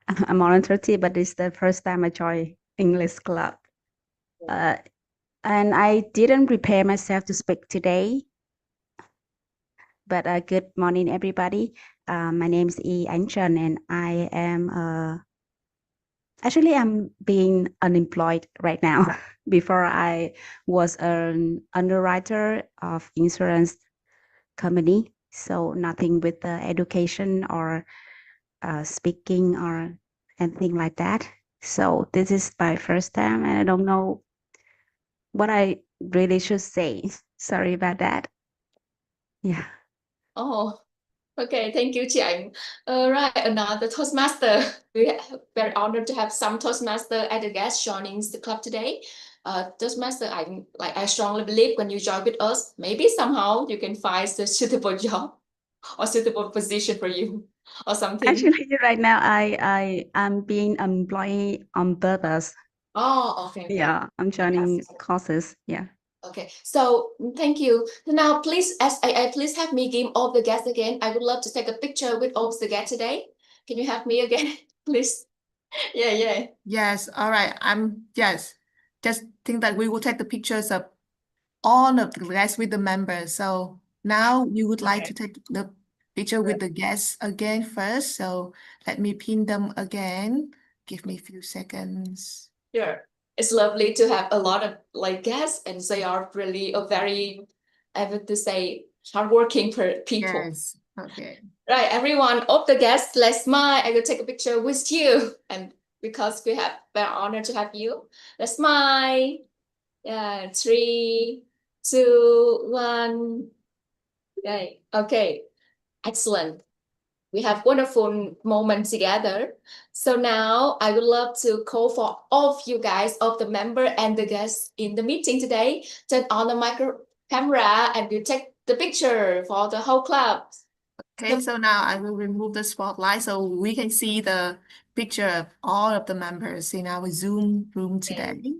I'm more than 30, but it's the first time I joined English club. And I didn't prepare myself to speak today. But good morning, everybody. My name is E. Anchon, and I am actually I'm being unemployed right now. Before I was an underwriter of insurance company, so nothing with education or speaking or anything like that. So this is my first time, and I don't know what I really should say. Sorry about that. Yeah. Oh, okay. Thank you, chị Ảnh. Right, another Toastmaster. We're very honored to have some Toastmaster as a guest joining the club today. Toastmaster Ảnh, like I strongly believe when you join with us, maybe somehow you can find the suitable job or suitable position for you or something. Actually, right now I'm being employee on purpose. Oh, okay. Yeah, I'm joining courses. Yeah. Okay, so thank you. Now, please, as I please have me give all the guests again. I would love to take a picture with all the guests today. Can you have me again, please? Yeah. Yes, all right. Yes. Just think that we will take the pictures of all of the guests with the members. So now we would like to take the picture with the guests again first. So let me pin them again. Give me a few seconds. Sure. It's lovely to have a lot of like guests, and they are really a very, I would to say, hardworking people. Yes. Okay. Right, everyone, all the guests, let's smile. I will take a picture with you, and because we have very honored to have you, let's smile. Yeah, 3, 2, 1. Okay, excellent. We have wonderful moments together. So now I would love to call for all of you guys, of the member and the guests in the meeting today, turn on the micro camera and you take the picture for the whole club. Okay, so now I will remove the spotlight so we can see the picture of all of the members in our Zoom room today.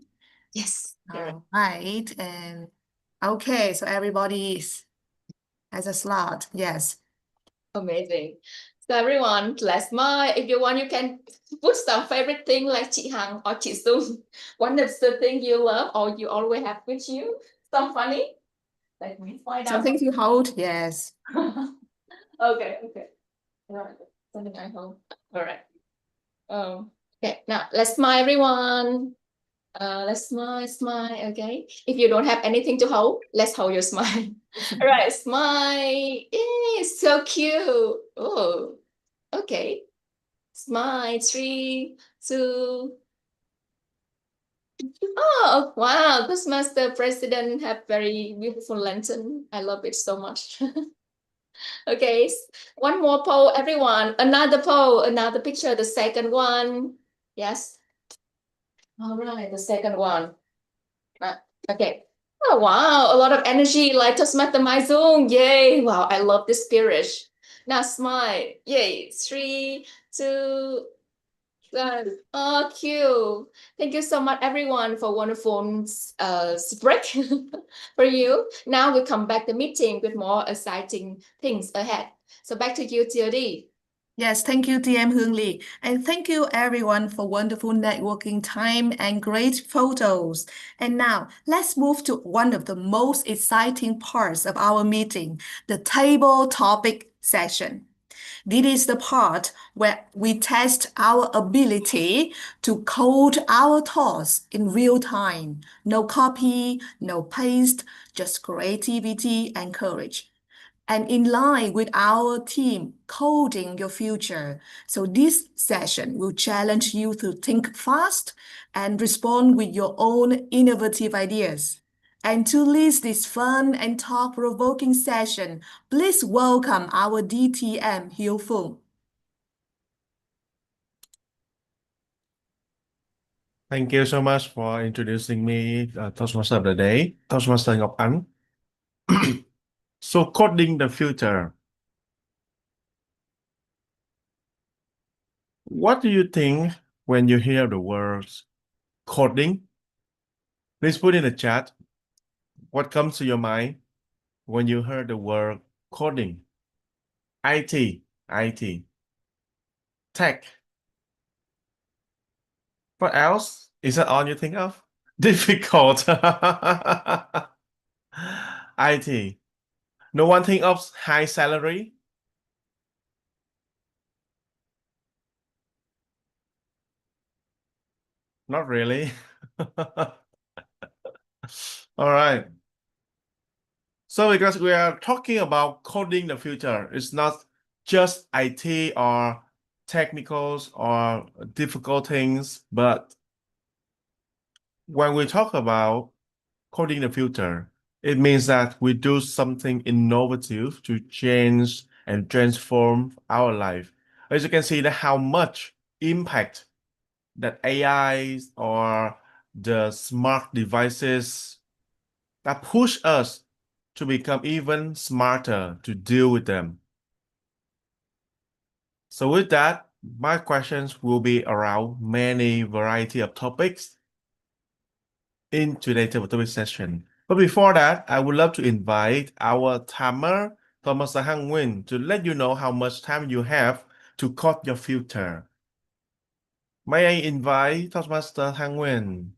Yes. All right, and okay, so everybody has a slot. Yes. Amazing. So everyone, let's smile. If you want, you can put some favorite thing like chị Hằng or chị Dung. One of the thing you love or you always have with you. Some funny. Let me find out. Something to hold. Yes. Okay. All right. Something I hold. All right. Okay. Now let's smile, everyone. Let's smile. Okay. If you don't have anything to hold, let's hold your smile. All right. Smile. Yay, so cute. Oh. Okay. Smile. 3, 2. Oh, wow. This Master President have very beautiful lantern. I love it so much. Okay. One more poll, everyone. Another poll, another picture, the second one. Yes. All right, the second one. Okay. Oh, wow. A lot of energy, like Toastmaster Maizung. Yay. Wow, I love this spirit. Now smile. Yay. 3, 2, 1. Oh, cute. Thank you so much, everyone, for wonderful break for you. Now we come back to meeting with more exciting things ahead. So back to you, TOD. Yes, thank you, DM Hương Lee. And thank you, everyone, for wonderful networking time and great photos. And now, let's move to one of the most exciting parts of our meeting, the table topic session. This is the part where we test our ability to code our thoughts in real time. No copy, no paste, just creativity and courage. And in line with our team, Coding Your Future. So this session will challenge you to think fast and respond with your own innovative ideas. And to lead this fun and thought-provoking session, please welcome our DTM, Hiếu Phụng. Thank you so much for introducing me, Toastmaster of the Day, Toastmaster Ngọc Ánh. So, coding the future. What do you think when you hear the words coding? Please put in the chat what comes to your mind when you heard the word coding. IT, tech. What else? Is that all you think of? Difficult. IT. No one think of high salary? Not really. All right. So because we are talking about coding the future, it's not just IT or technicals or difficult things, but when we talk about coding the future, it means that we do something innovative to change and transform our life. As you can see that how much impact that AI or the smart devices that push us to become even smarter to deal with them. So with that, my questions will be around many variety of topics in today's topic session. But before that, I would love to invite our timer, Thomas Hang Nguyen, to let you know how much time you have to code your future. May I invite Thomas Hang Nguyen?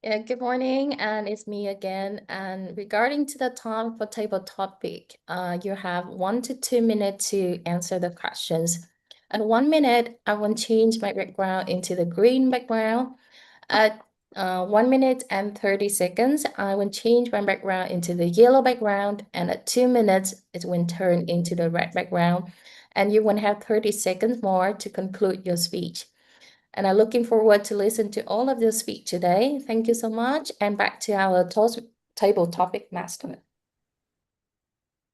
Yeah, good morning, and it's me again. And regarding to the time for table topic, you have 1 to 2 minutes to answer the questions. At 1 minute, I will change my background into the green background. At 1 minute and 30 seconds, I will change my background into the yellow background. And at 2 minutes, it will turn into the red background. And you will have 30 seconds more to conclude your speech. And I'm looking forward to listen to all of your speech today. Thank you so much. And back to our table topic master.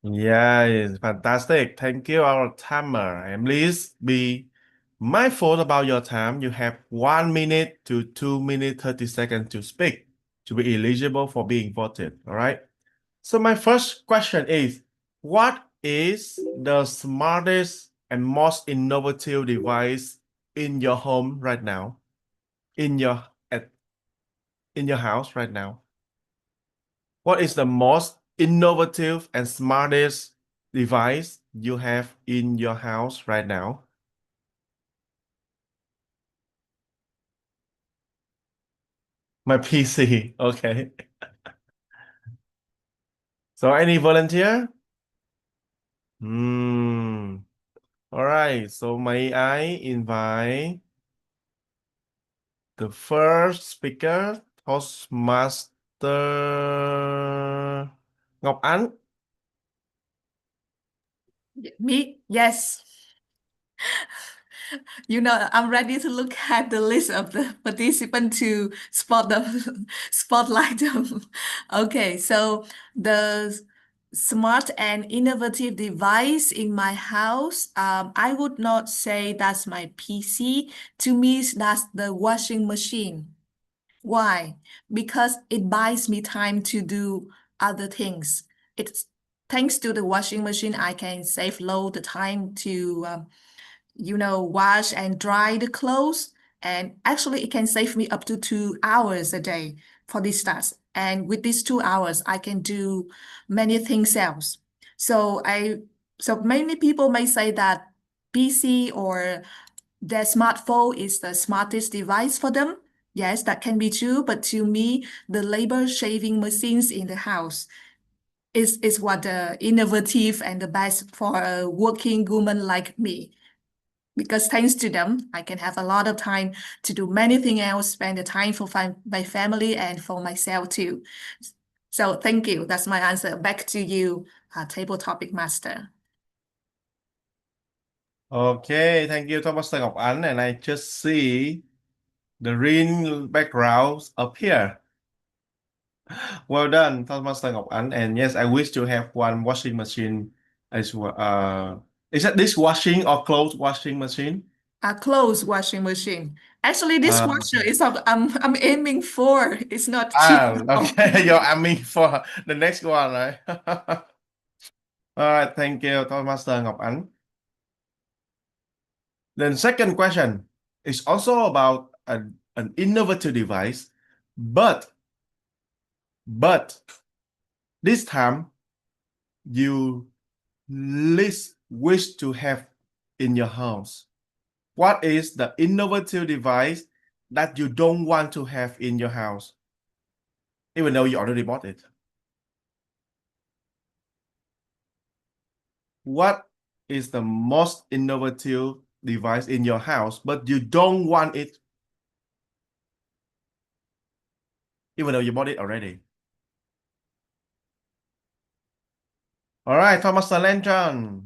Yeah, it's fantastic. Thank you, our timer. And please be mindful about your time. You have 1 minute to 2 minutes 30 seconds to speak to be eligible for being voted. All right. So my first question is, what is the smartest and most innovative device in your home right now? In your at in your house right now? What is the most innovative and smartest device you have in your house right now? My PC. Okay. So any volunteer? All right. So may I invite the first speaker, Toastmaster Ngọc Ánh? Me? Yes. You know, I'm ready to look at the list of the participants to spot them, spotlight them. Okay, so the smart and innovative device in my house, I would not say that's my PC. To me, that's the washing machine. Why? Because it buys me time to do other things. It's thanks to the washing machine, I can save load the time to wash and dry the clothes. And actually, it can save me up to 2 hours a day for this task. And with these 2 hours, I can do many things else. So many people may say that PC or their smartphone is the smartest device for them. Yes, that can be true. But to me, the labor shaving machines in the house is what the innovative and the best for a working woman like me. Because thanks to them, I can have a lot of time to do many things else, spend the time for my family and for myself too. So thank you. That's my answer. Back to you, table topic master. Okay, thank you, Thomas Ngọc Ánh. And I just see the green backgrounds up here. Well done, Thomas Ngọc Ánh. And yes, I wish to have one washing machine as well. Is that dishwashing or clothes washing machine? A clothes washing machine. Actually, this washer is I'm aiming for. It's not cheap. Okay, you're aiming for the next one, right? All right, thank you, Thomas Ngọc Ánh. Then second question is also about an innovative device, but this time you least wish to have in your house. What is the innovative device that you don't want to have in your house, even though you already bought it? What is the most innovative device in your house, but you don't want it, even though you bought it already? All right, Thomas Salentron.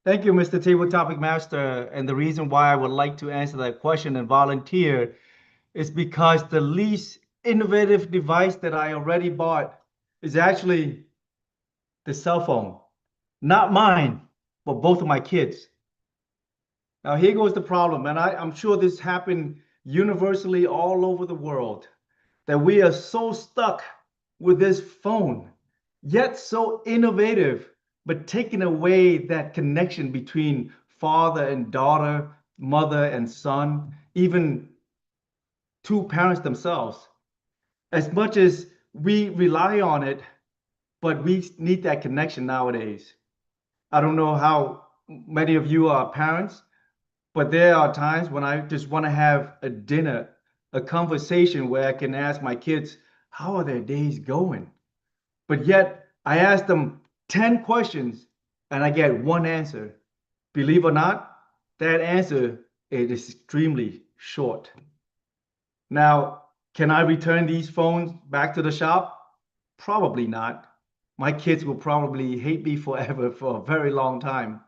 Thank you, Mr. Table Topic Master. And the reason why I would like to answer that question and volunteer is because the least innovative device that I already bought is actually the cell phone. Not mine, but both of my kids. Now, here goes the problem, and I'm sure this happened universally all over the world, that we are so stuck with this phone, yet so innovative, but taking away that connection between father and daughter, mother and son, even two parents themselves. As much as we rely on it, but we need that connection nowadays. I don't know how many of you are parents, but there are times when I just want to have a dinner, a conversation where I can ask my kids, how are their days going? But yet I ask them 10 questions and I get one answer. Believe or not, that answer is extremely short. Now, can I return these phones back to the shop? Probably not. My kids will probably hate me forever for a very long time.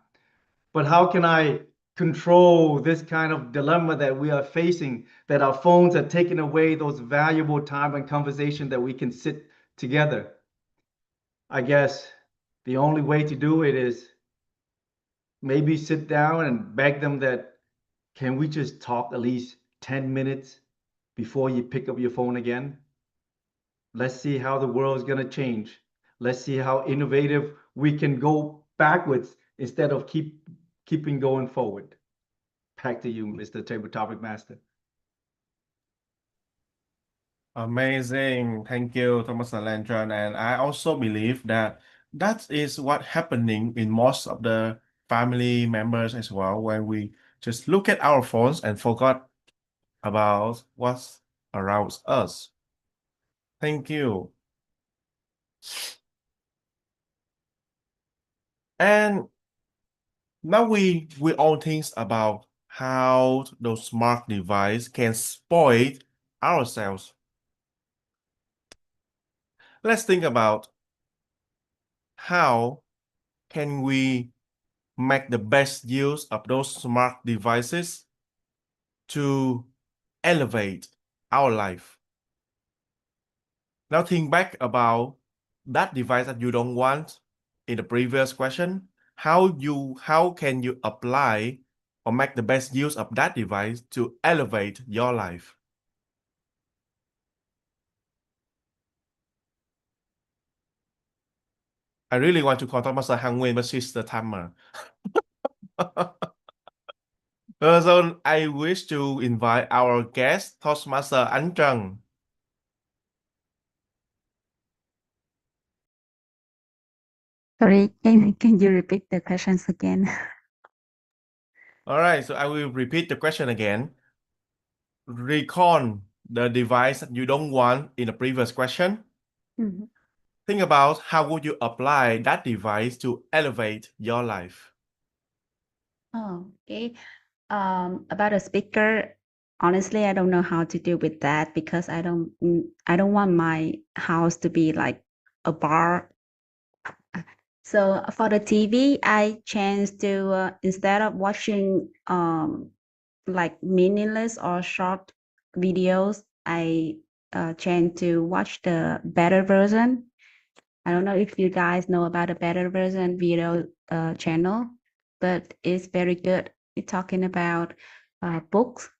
But how can I control this kind of dilemma that we are facing, that our phones are taking away those valuable time and conversation that we can sit together? I guess the only way to do it is maybe sit down and beg them that, can we just talk at least 10 minutes before you pick up your phone again? Let's see how the world is going to change. Let's see how innovative we can go backwards instead of keeping going forward. Back to you, Mr. Table Topic Master. Amazing. Thank you, Thomas Lantern. And I also believe that that is what happening in most of the family members as well, when we just look at our phones and forgot about what's around us. Thank you. And now we all think about how those smart devices can spoil ourselves. Let's think about how can we make the best use of those smart devices to elevate our life. Now think back about that device that you don't want in the previous question. How can you apply or make the best use of that device to elevate your life? I really want to call Thomas Hang Nguyen, but she's the timer. So I wish to invite our guest, Toastmaster Anh Trần. Sorry, can you repeat the questions again? All right, so I will repeat the question again. Recall the device that you don't want in the previous question. Mhm. Think about how would you apply that device to elevate your life. Oh, okay. About a speaker, honestly, I don't know how to deal with that because I don't want my house to be like a bar. So for the TV, I changed to instead of watching like meaningless or short videos, I changed to watch the better version. I don't know if you guys know about a better version video channel, but it's very good. It's talking about books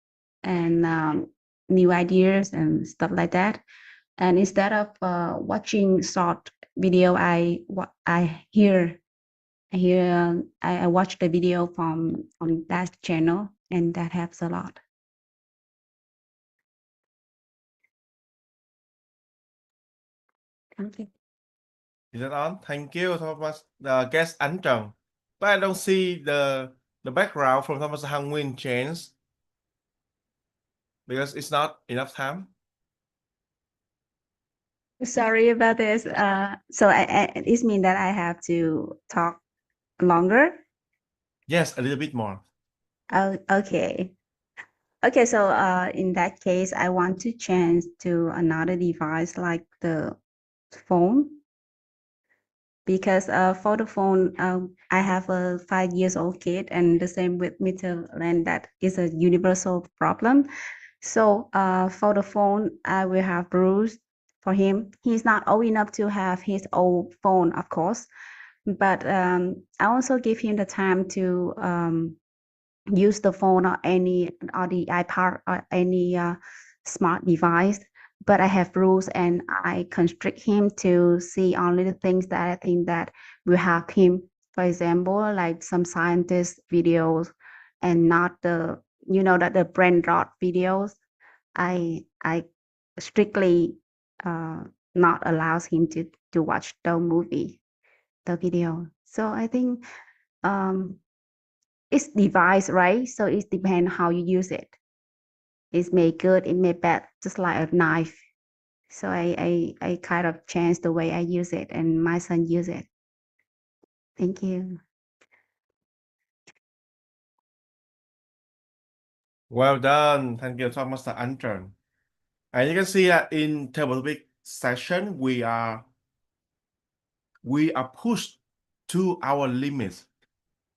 and new ideas and stuff like that. And instead of watching short video, I hear Here, I watch the video from on that channel, and that helps a lot. Okay. Is that on? Thank you, Thomas. The guest Ánh Trần. But I don't see the background from Thomas Hang Nguyen change because it's not enough time. Sorry about this. So this means that I have to talk longer. Yes, a little bit more. Oh, okay. Okay, so in that case, I want to change to another device like the phone because for the phone, I have a 5 years old kid, and the same with Mr. Len, that is a universal problem. So for the phone, I will have rules for him. He's not old enough to have his own phone, of course, but I also give him the time to use the phone or the iPad or any smart device. But I have rules, and I constrict him to see only the things that I think that will help him. For example, like some scientist videos, and not the brain rot videos. I strictly not allows him to watch the video. So I think it's device, right? So it depends how you use it. It may good, it may bad, just like a knife. So I kind of change the way I use it, and my son use it. Thank you. Well done. Thank you, Thomas Ánh Trần. And you can see that in table topic session, we are pushed to our limits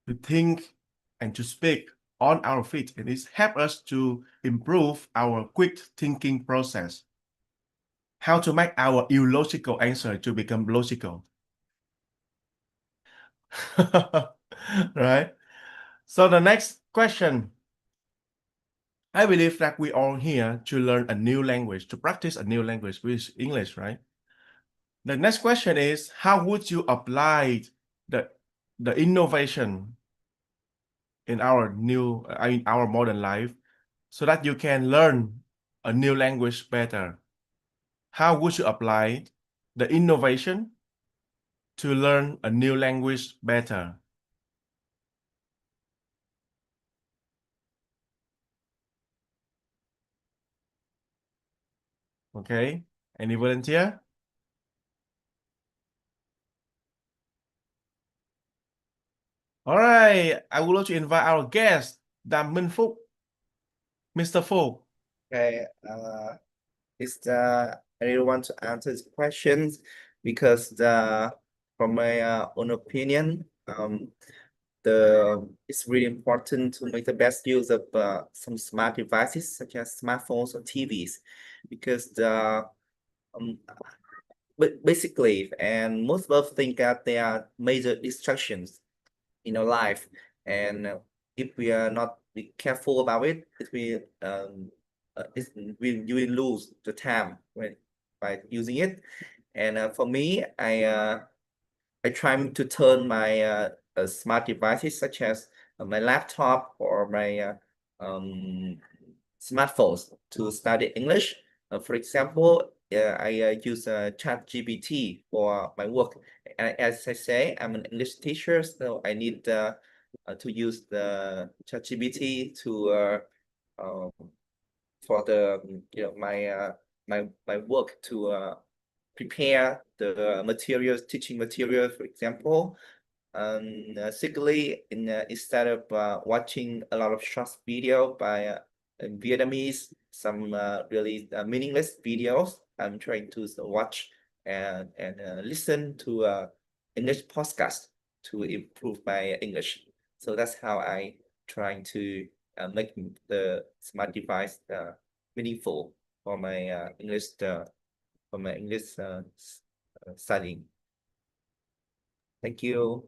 to think and to speak on our feet, and it helps us to improve our quick thinking process. How to make our illogical answer to become logical. Right? So the next question. I believe that we are here to learn a new language, to practice a new language, which is English, right? The next question is, how would you apply the innovation in our modern life so that you can learn a new language better? How would you apply the innovation to learn a new language better? Okay, any volunteer? All right, I would like to invite our guest, Đàm Minh Phúc. Mr. Phúc. Okay, I really want to answer this question because from my own opinion, it's really important to make the best use of some smart devices such as smartphones or TVs, because basically, and most of us think that they are major distractions in our life, and if we are not be careful about it, you will lose the time by using it. And for me, I try to turn my smart devices such as my laptop or my smartphones to study English. For example, I use ChatGPT for my work. As I say, I'm an English teacher, so I need to use the ChatGPT to for the my work to prepare the materials, teaching materials, for example. Secondly, instead of watching a lot of short video by Vietnamese, some really meaningless videos, I'm trying to watch and listen to English podcast to improve my English. So that's how I trying to make the smart device meaningful for my English studying. Thank you.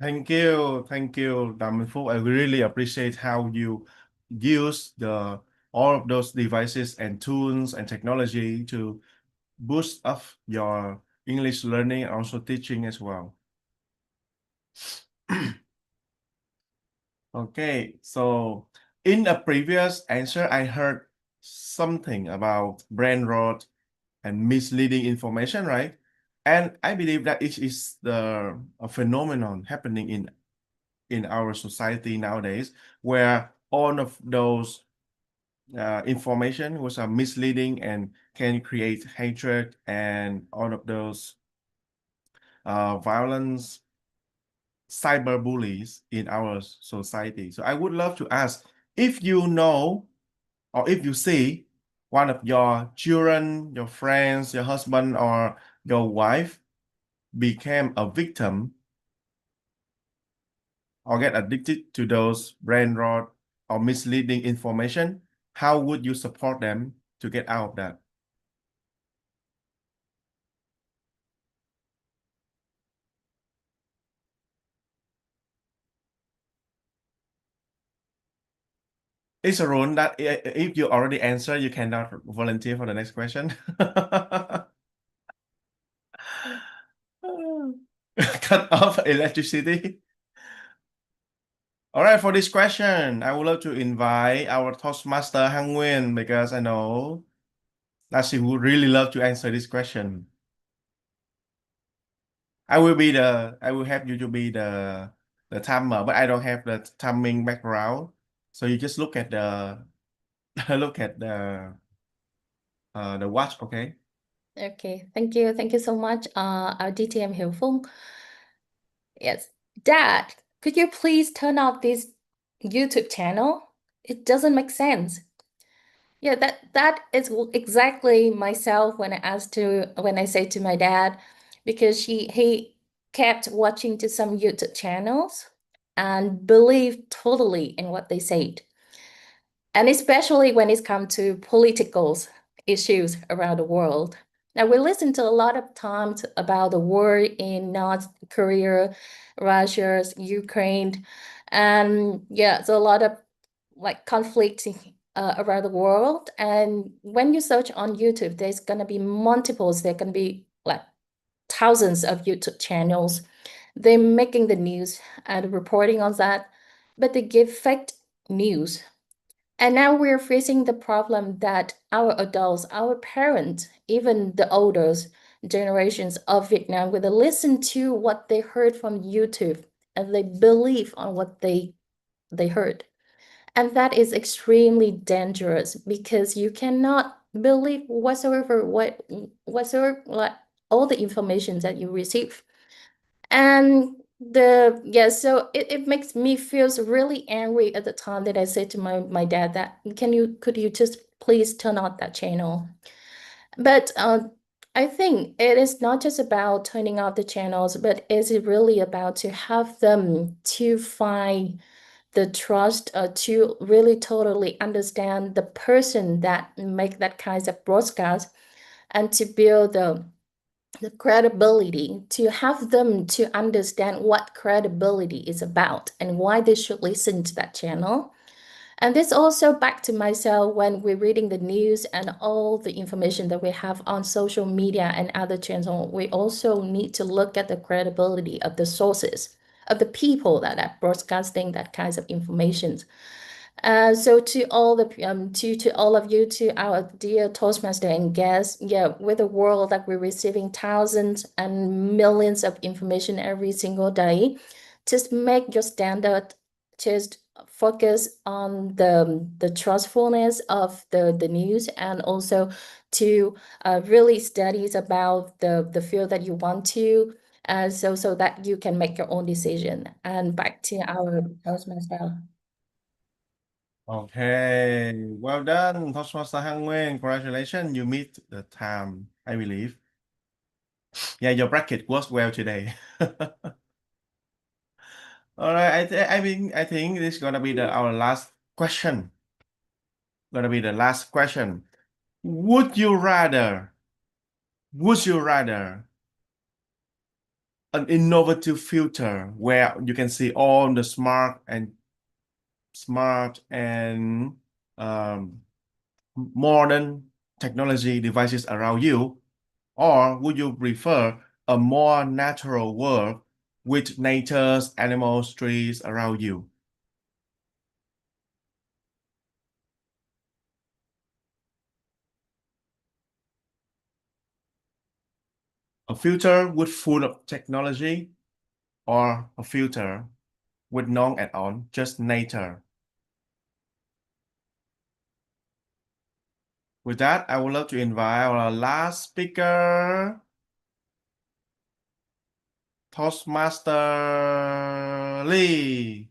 Thank you, Đàm Minh Phúc. I really appreciate how you use all of those devices and tools and technology to boost up your English learning and also teaching as well. Okay, so in a previous answer, I heard something about brain rot and misleading information, right? And I believe that it is a phenomenon happening in our society nowadays, where all of those information was misleading and can create hatred and all of those violence, cyberbullies in our society. So I would love to ask if you know or if you see one of your children, your friends, your husband, or your wife became a victim or get addicted to those brain rot or misleading information, how would you support them to get out of that? It's a rule that if you already answer, you cannot volunteer for the next question. Cut off electricity. All right, for this question, I would love to invite our Toastmaster Hang Nguyen because I know that she would really love to answer this question. I will help you to be the timer, but I don't have the timing background. So you just look at the look at the watch, okay? Okay, thank you. Thank you so much, our DTM Hiểu Phung. Yes. Dad, could you please turn off this YouTube channel? It doesn't make sense. Yeah, that is exactly myself when I say to my dad, because he kept watching to some YouTube channels and believed totally in what they said. And especially when it's come to political issues around the world. Now, we listen to a lot of times about the war in North Korea, Russia, Ukraine, and yeah, so a lot of like conflict around the world. And when you search on YouTube, there's gonna be multiples. There can be like thousands of YouTube channels. They're making the news and reporting on that, but they give fake news. And now we're facing the problem that our adults, our parents, even the older generations of Vietnam, will listen to what they heard from YouTube and they believe on what they heard. And that is extremely dangerous because you cannot believe whatsoever like all the information that you receive. And so it makes me feels really angry at the time that I said to my dad that could you just please turn on that channel? But I think it is not just about turning off the channels, but is it really about to have them to find the trust to really totally understand the person that make that kinds of broadcast and to build the credibility, to have them to understand what credibility is about and why they should listen to that channel. And this also back to myself when we're reading the news and all the information that we have on social media and other channels, we also need to look at the credibility of the sources of the people that are broadcasting that kinds of information. So to all to all of you, to our dear Toastmaster and guests, yeah, with the world that we're receiving thousands and millions of information every single day, just make your standard, just focus on the trustfulness of the news and also to really studies about the field that you want to, so that you can make your own decision. And back to our Toastmaster. Okay, well done, Toastmaster Hang Nguyen. Congratulations, you meet the time, I believe. Yeah, your bracket works well today. All right, I think this is gonna be our last question. Gonna be the last question. Would you rather an innovative future where you can see all the smart and modern technology devices around you, or would you prefer a more natural world with nature's animals, trees around you. A future with full of technology, or a future with none at all, just nature. With that, I would love to invite our last speaker, Toastmaster Lee.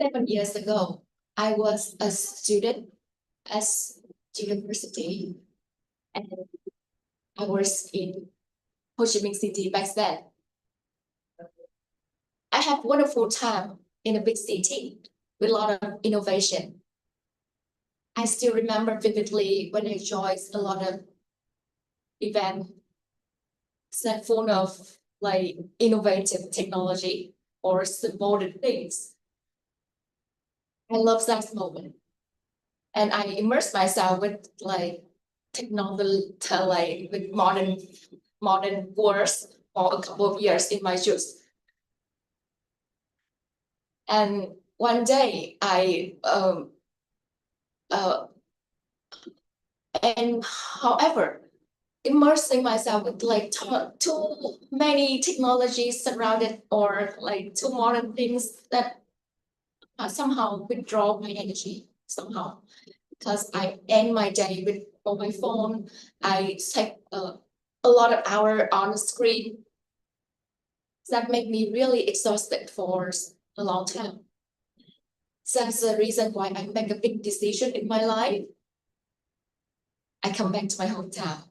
Seven years ago, I was a student at university, and I was in Ho Chi Minh City back then. I had wonderful time in a big city with a lot of innovation. I still remember vividly when I joined a lot of events that full of like innovative technology or supported things. I love that moment. And I immersed myself with like technology, like with modern words for a couple of years in my shoes. And one day and however, immersing myself with like too many technologies surrounded or like too modern things that somehow withdraw my energy somehow, because I end my day with on my phone. I take a lot of hours on the screen that make me really exhausted for a long time. That's the reason why I make a big decision in my life. I come back to my hometown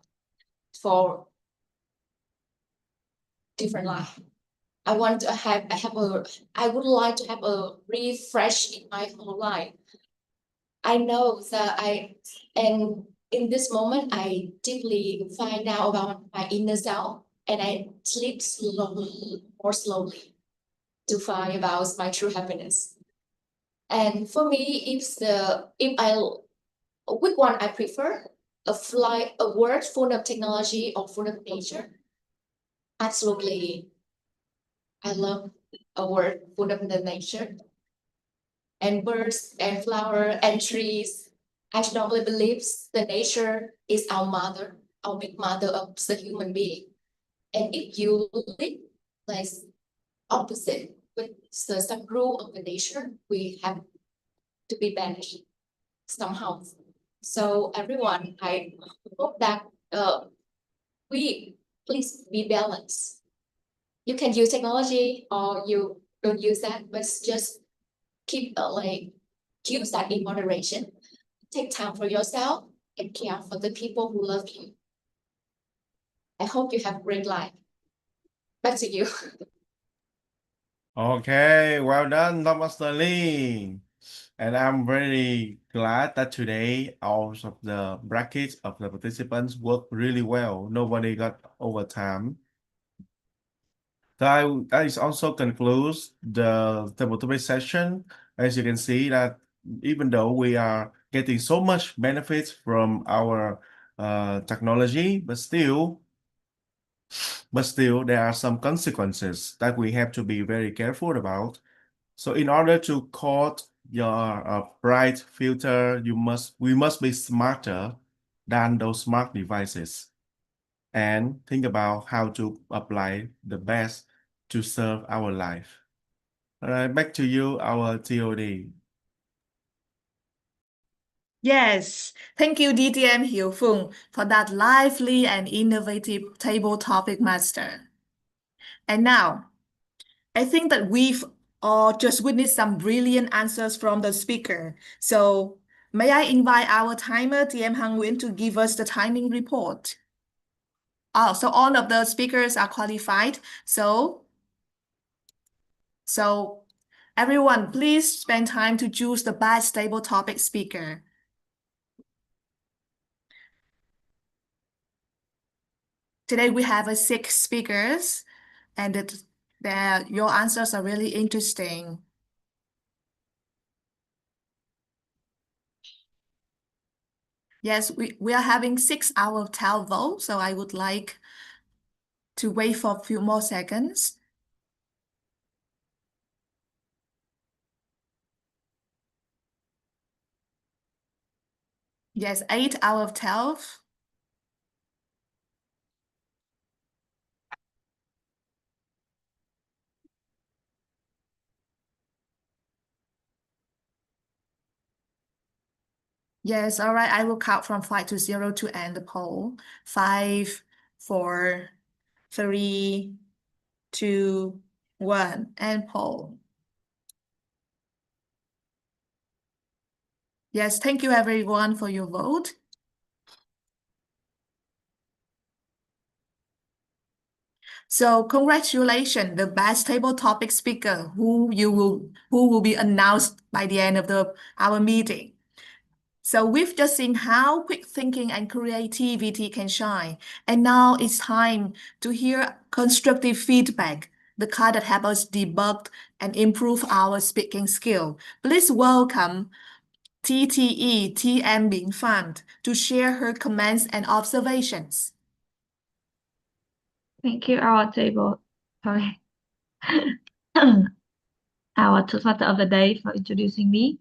for different life. I would like to have a refresh in my whole life. I know that and in this moment, I deeply find out about my inner self, and I sleep more slowly to find about my true happiness. And for me, which one I prefer, a world full of technology or full of nature? Absolutely, I love a world full of the nature and birds and flower and trees. I strongly believe the nature is our mother, our big mother of the human being. And if you live like opposite with some rule of the nature, we have to be banished somehow. So everyone, I hope that we please be balanced. You can use technology or you don't use that, but just keep use that in moderation. Take time for yourself and care for the people who love you. I hope you have a great life. Back to you. Okay, well done, Toastmaster Lee. And I'm very glad that today all of the brackets of the participants worked really well. Nobody got overtime. That is also concludes the table topic session. As you can see that even though we are getting so much benefits from our technology, but still there are some consequences that we have to be very careful about. So in order to code your bright filter, we must be smarter than those smart devices and think about how to apply the best to serve our life. All right, back to you, our TOD. Yes, thank you, DTM Hieu Fung, for that lively and innovative table topic master. And now, I think that we've all just witnessed some brilliant answers from the speaker. So, may I invite our timer, TM Hang Nguyen, to give us the timing report? Oh, so all of the speakers are qualified. So everyone, please spend time to choose the best table topic speaker. Today we have 6 speakers, and that your answers are really interesting. Yes, we are having 6 out of 10 votes, so I would like to wait for a few more seconds. Yes, 8 out of 12. Yes, all right. I will count from 5 to 0 to end the poll. 5, 4, 3, 2, 1, and poll. Yes, thank you everyone for your vote. So congratulations, the best table topic speaker who will be announced by the end of our meeting. So we've just seen how quick thinking and creativity can shine. And now it's time to hear constructive feedback, the kind that help us debug and improve our speaking skill. Please welcome TTE TM Bing Fan to share her comments and observations. Thank you, our table. Sorry. Our Toastmaster of the day for introducing me.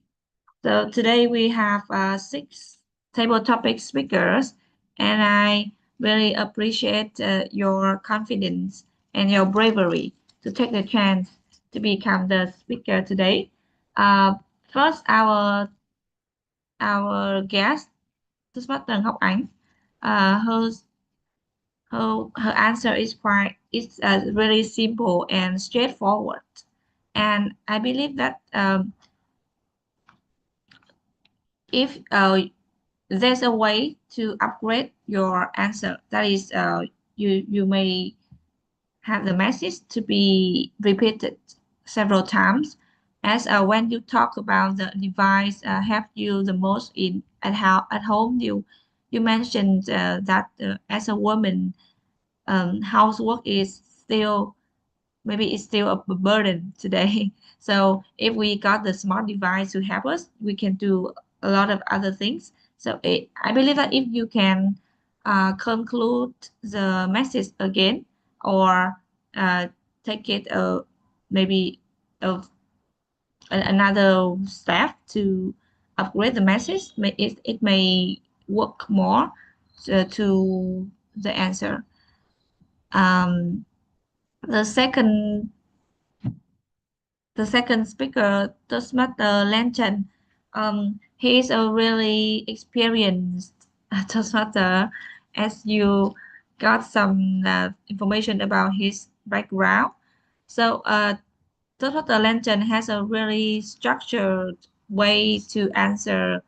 So today we have 6 table topic speakers, and I really appreciate your confidence and your bravery to take the chance to become the speaker today. First, our guest, Toastmaster Ngọc Ánh, her answer is really simple and straightforward, and I believe that if there's a way to upgrade your answer, that is you may have the message to be repeated several times, as when you talk about the device help you the most in at home. You mentioned that as a woman, housework is still maybe it's still a burden today. So if we got the smart device to help us, we can do a lot of other things. So I believe that if you can conclude the message again, or uh, take it maybe of another step to upgrade the message, it may work more to the answer. Um, the second speaker, Toastmaster Lanchen, he's a really experienced Toastmaster, as you got some information about his background. So Toastmaster Lanchen has a really structured way to answer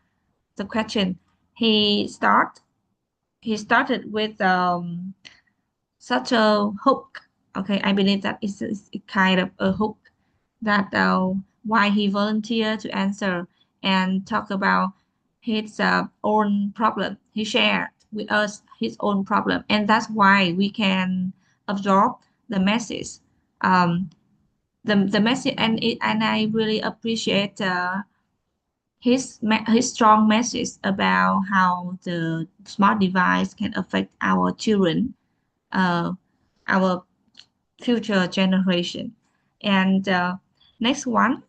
the question. He start he started with such a hook. Okay, I believe that is a kind of a hook, that why he volunteered to answer and talk about his own problem. He shared with us his own problem, and that's why we can absorb the message. Um, the message, and I really appreciate his strong message about how the smart device can affect our children, uh, our future generation. And next one,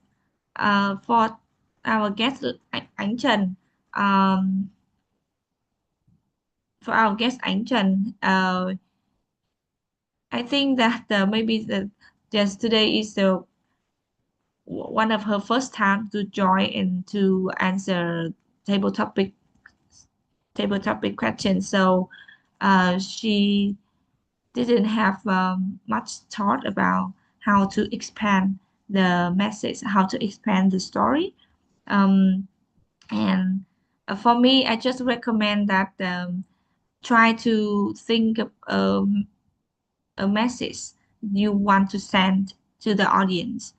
for our guest Ánh Trần, for our guest Ánh Trần, I think that maybe just today is the one of her first time to join and to answer table topic questions. So she didn't have much thought about how to expand the message, how to expand the story. Um, and for me, I just recommend that try to think of a message you want to send to the audience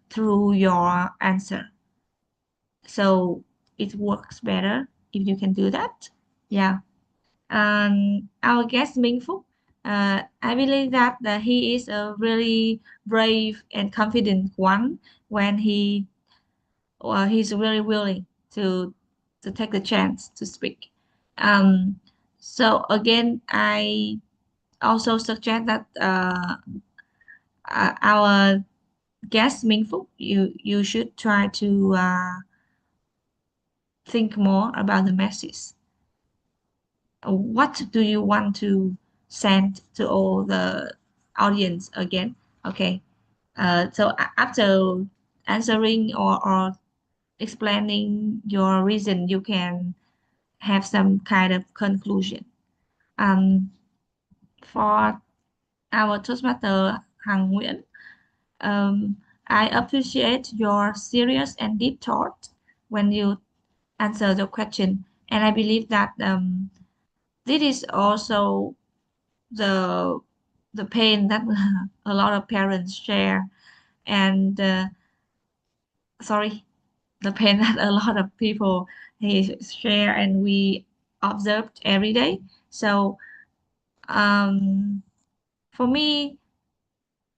through your answer. So it works better if you can do that. Yeah. Our guest Minh Phúc, I believe that he is a really brave and confident one when he's really willing to take the chance to speak. So again, I also suggest that our guest Minh Phúc, you should try to think more about the message. What do you want to send to all the audience again? Okay. So after answering or explaining your reason, you can have some kind of conclusion. For our Toastmaster Hằng Nguyễn, I appreciate your serious and deep thought when you answer the question, and I believe that this is also the pain that a lot of parents share, and sorry, the pain that a lot of people share and we observed every day. So for me,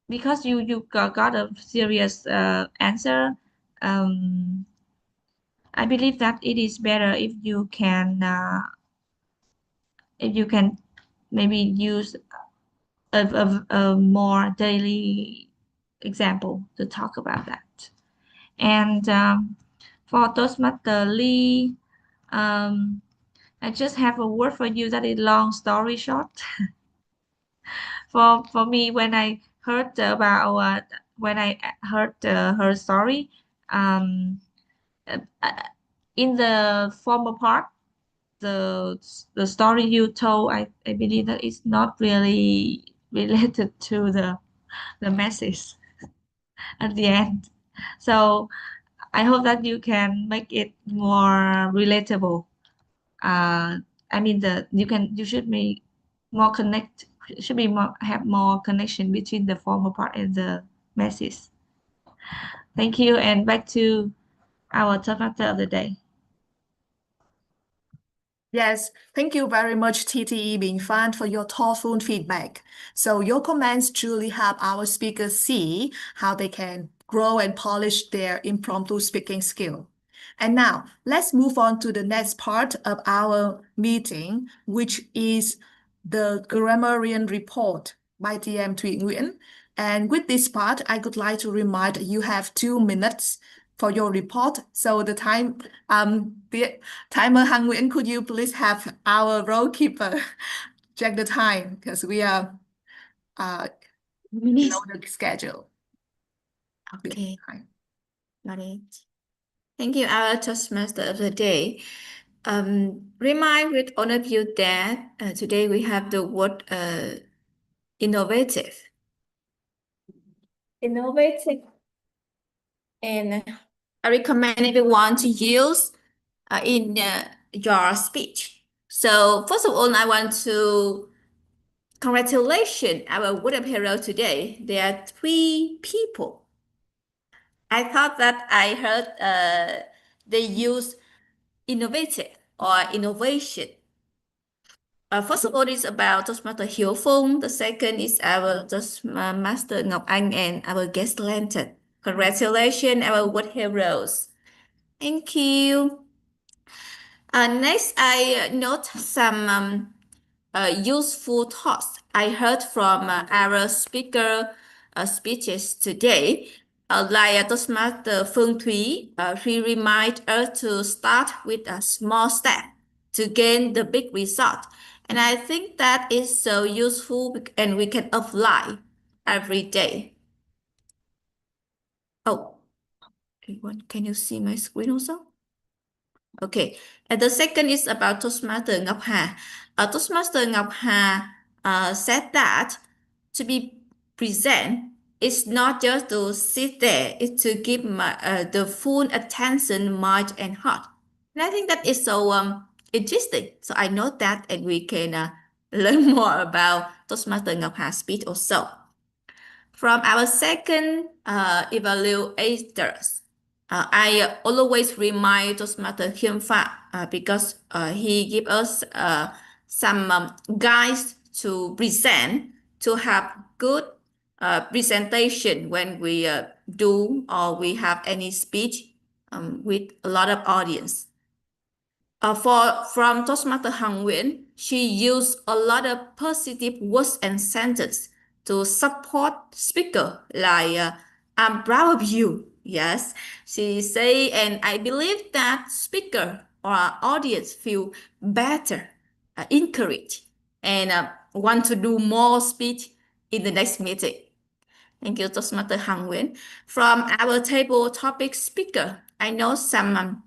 because you got a serious answer, I believe that it is better if you can maybe use a more daily example to talk about that. And for Toastmaster Lee, I just have a word for you that is long story short. For me, when I heard about when I heard her story, um, uh, in the former part, the story you told, I believe that it's not really related to the message at the end. So I hope that you can make it more relatable. I mean you should make more connect should be more have more connection between the formal part and the message. Thank you, and back to our top matter of the day. Yes, thank you very much, TTE being fun for your thoughtful feedback. So your comments truly help our speakers see how they can grow and polish their impromptu speaking skill. And now let's move on to the next part of our meeting, which is the grammarian report by TM Thủy Nguyễn. And with this part, I would like to remind you have 2 minutes for your report. So the timer Hằng Nguyễn, could you please have our role keeper check the time because we are below the schedule. Okay, got it. Thank you, our Toastmaster of the day. Remind with all of you that today we have the word innovative. Innovative. And I recommend everyone to use in your speech. So first of all, I want to congratulate our word hero today. There are 3 people. I thought that I heard they use innovative or innovation. First of all, it's about Toastmaster Hiếu Phong. The second is our Toastmaster Ngọc Anh and our guest Lantern. Congratulations, our word heroes. Thank you. Next, I note some useful thoughts I heard from our speaker speeches today. Like Toastmaster Phương Thúy, he reminded us to start with a small step to gain the big result. And I think that is so useful and we can apply every day. Oh, can you see my screen also? Okay, and the second is about Toastmaster Ngọc Hà. Toastmaster Ngọc Hà said that to be present is not just to sit there, it's to give the full attention, mind and heart. And I think that is so interesting. So I know that and we can learn more about Toastmaster Ngọc Hà speech also. From our second evaluators, I always remind Toastmaster Khiêm Phạm because he gives us some guides to present, to have good presentation when we do or we have any speech with a lot of audience. From Toastmaster Han Nguyen, she used a lot of positive words and sentences to support speaker like I'm proud of you. Yes, she say, and I believe that speaker or audience feel better, encouraged, and want to do more speech in the next meeting. Thank you, Toastmaster Han Nguyen. From our table topic speaker, I know some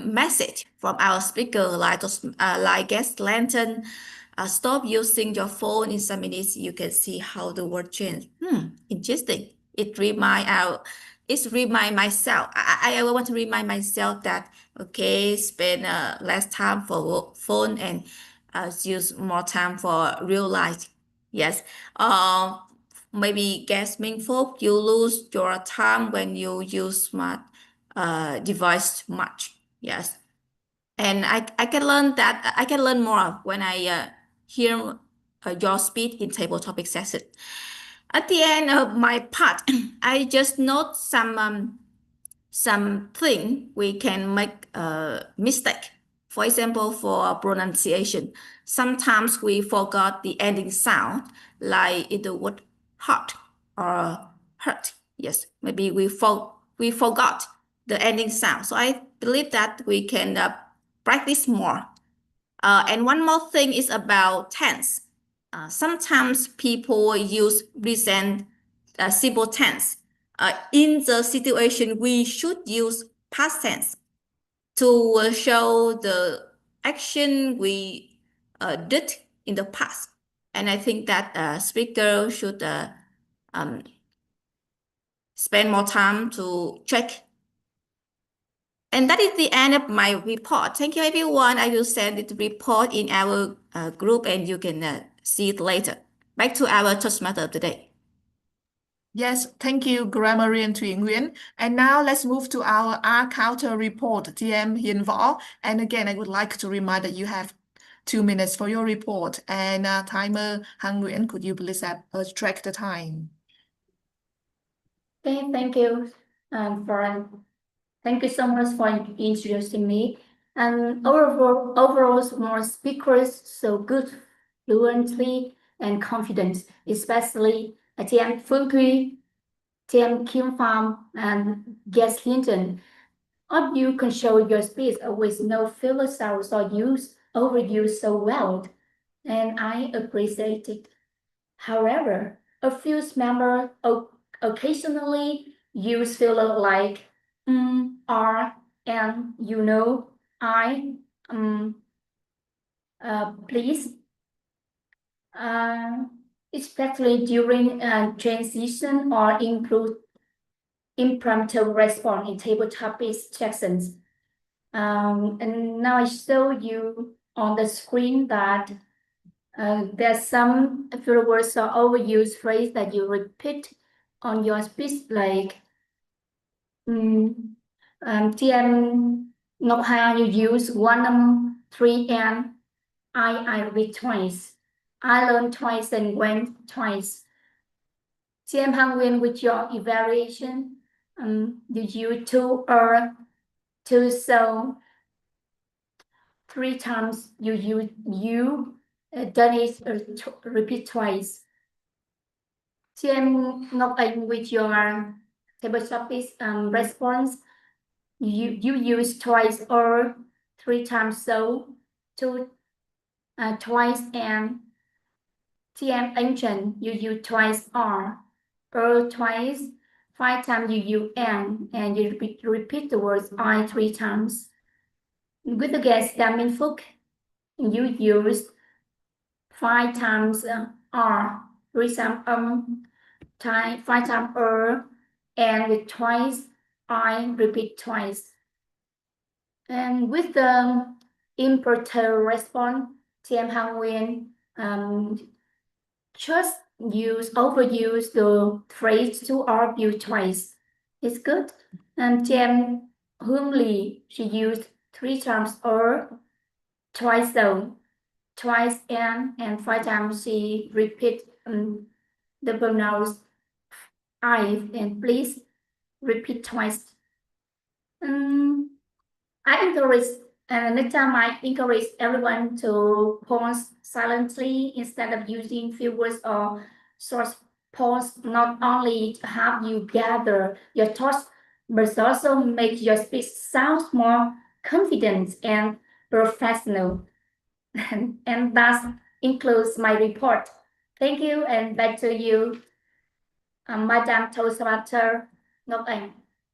message from our speaker like guest lantern. Stop using your phone in some minutes. You can see how the word change. Interesting. It's remind myself. I want to remind myself that okay, spend less time for phone and use more time for real life. Yes. Maybe guest folk, you lose your time when you use smart device much. Yes. And I can learn that I can learn more when I hear your speech in table topic session. At the end of my part, I just note something we can make a mistake. For example, for pronunciation, sometimes we forgot the ending sound, like in the word heart or hurt. Yes, maybe we forgot the ending sound. So I believe that we can practice more. And one more thing is about tense. Sometimes people use present simple tense. In the situation, we should use past tense to show the action we did in the past. And I think that speaker should spend more time to check. And that is the end of my report. Thank you, everyone. I will send the report in our group and you can see it later. Back to our Toastmaster of the day. Yes, thank you, Grammarian Thủy Nguyen. And now let's move to our R-Counter report, TM Hiền Võ. And again, I would like to remind that you have 2 minutes for your report. And timer, Han Nguyen, could you please track the time? Okay, thank you. Thank you so much for introducing me. And overall, more speakers so good, fluently and confident, especially TM Phương Quy, TM Kim Pham, and Guest Hinton. All you can show your speech with no fillers or overuse so well, and I appreciate it. However, a few members occasionally use filler like are and I please, especially during transition or impromptu response in table topic sections. And now I show you on the screen that there's some filler words or overused phrase that you repeat on your speech, like TM Ngọc Hà, you use 1, 3, and I read twice. I learned twice and went twice. TM Han Nguyen, with your evaluation, you use 2 or 2, so 3 times you use done it repeat twice. TM Ngọc Anh, with your table topics response, you use twice or 3 times, so 2 twice, and TM Anh, you use twice or twice, 5 times you use and you repeat the words I 3 times. With the guest Damin Phúc, you use 5 times R, 3 times 5 times and with twice I repeat twice. And with the improper response, TM Han Nguyen just overuse the phrase to argue twice. It's good. And TM Hương Ly, she used 3 times or twice, so twice and 5 times she repeat the pronounce I, and please repeat twice. I encourage, next time I encourage everyone to pause silently instead of using few words or short pause, not only to help you gather your thoughts, but also make your speech sound more confident and professional. And that includes my report. Thank you, and back to you, Madam Toastmaster Ngọc Anh.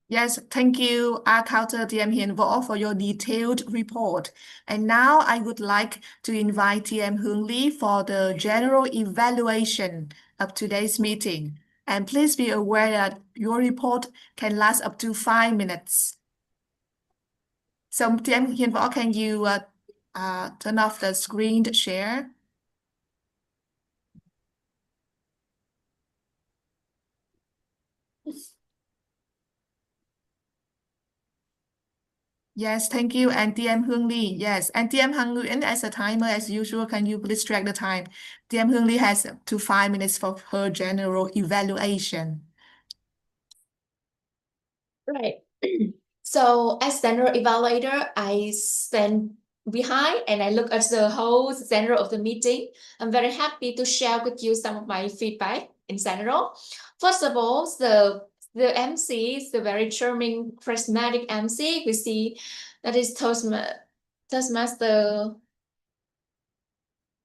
Yes, thank you, Accountant TM Hiền Võ, for your detailed report. And now I would like to invite TM Hương Lee for the general evaluation of today's meeting. And please be aware that your report can last up to 5 minutes. So TM Hiền Võ, can you turn off the screen share? Yes, thank you. And TM Hương Lee, yes. And TM Hằng Nguyễn, as a timer, as usual, can you please track the time? TM Hương Lee has up to 5 minutes for her general evaluation. Right. So as general evaluator, I stand behind and I look at the whole general of the meeting. I'm very happy to share with you some of my feedback in general. First of all, the MC is the very charming, charismatic MC. We see that is Toastmaster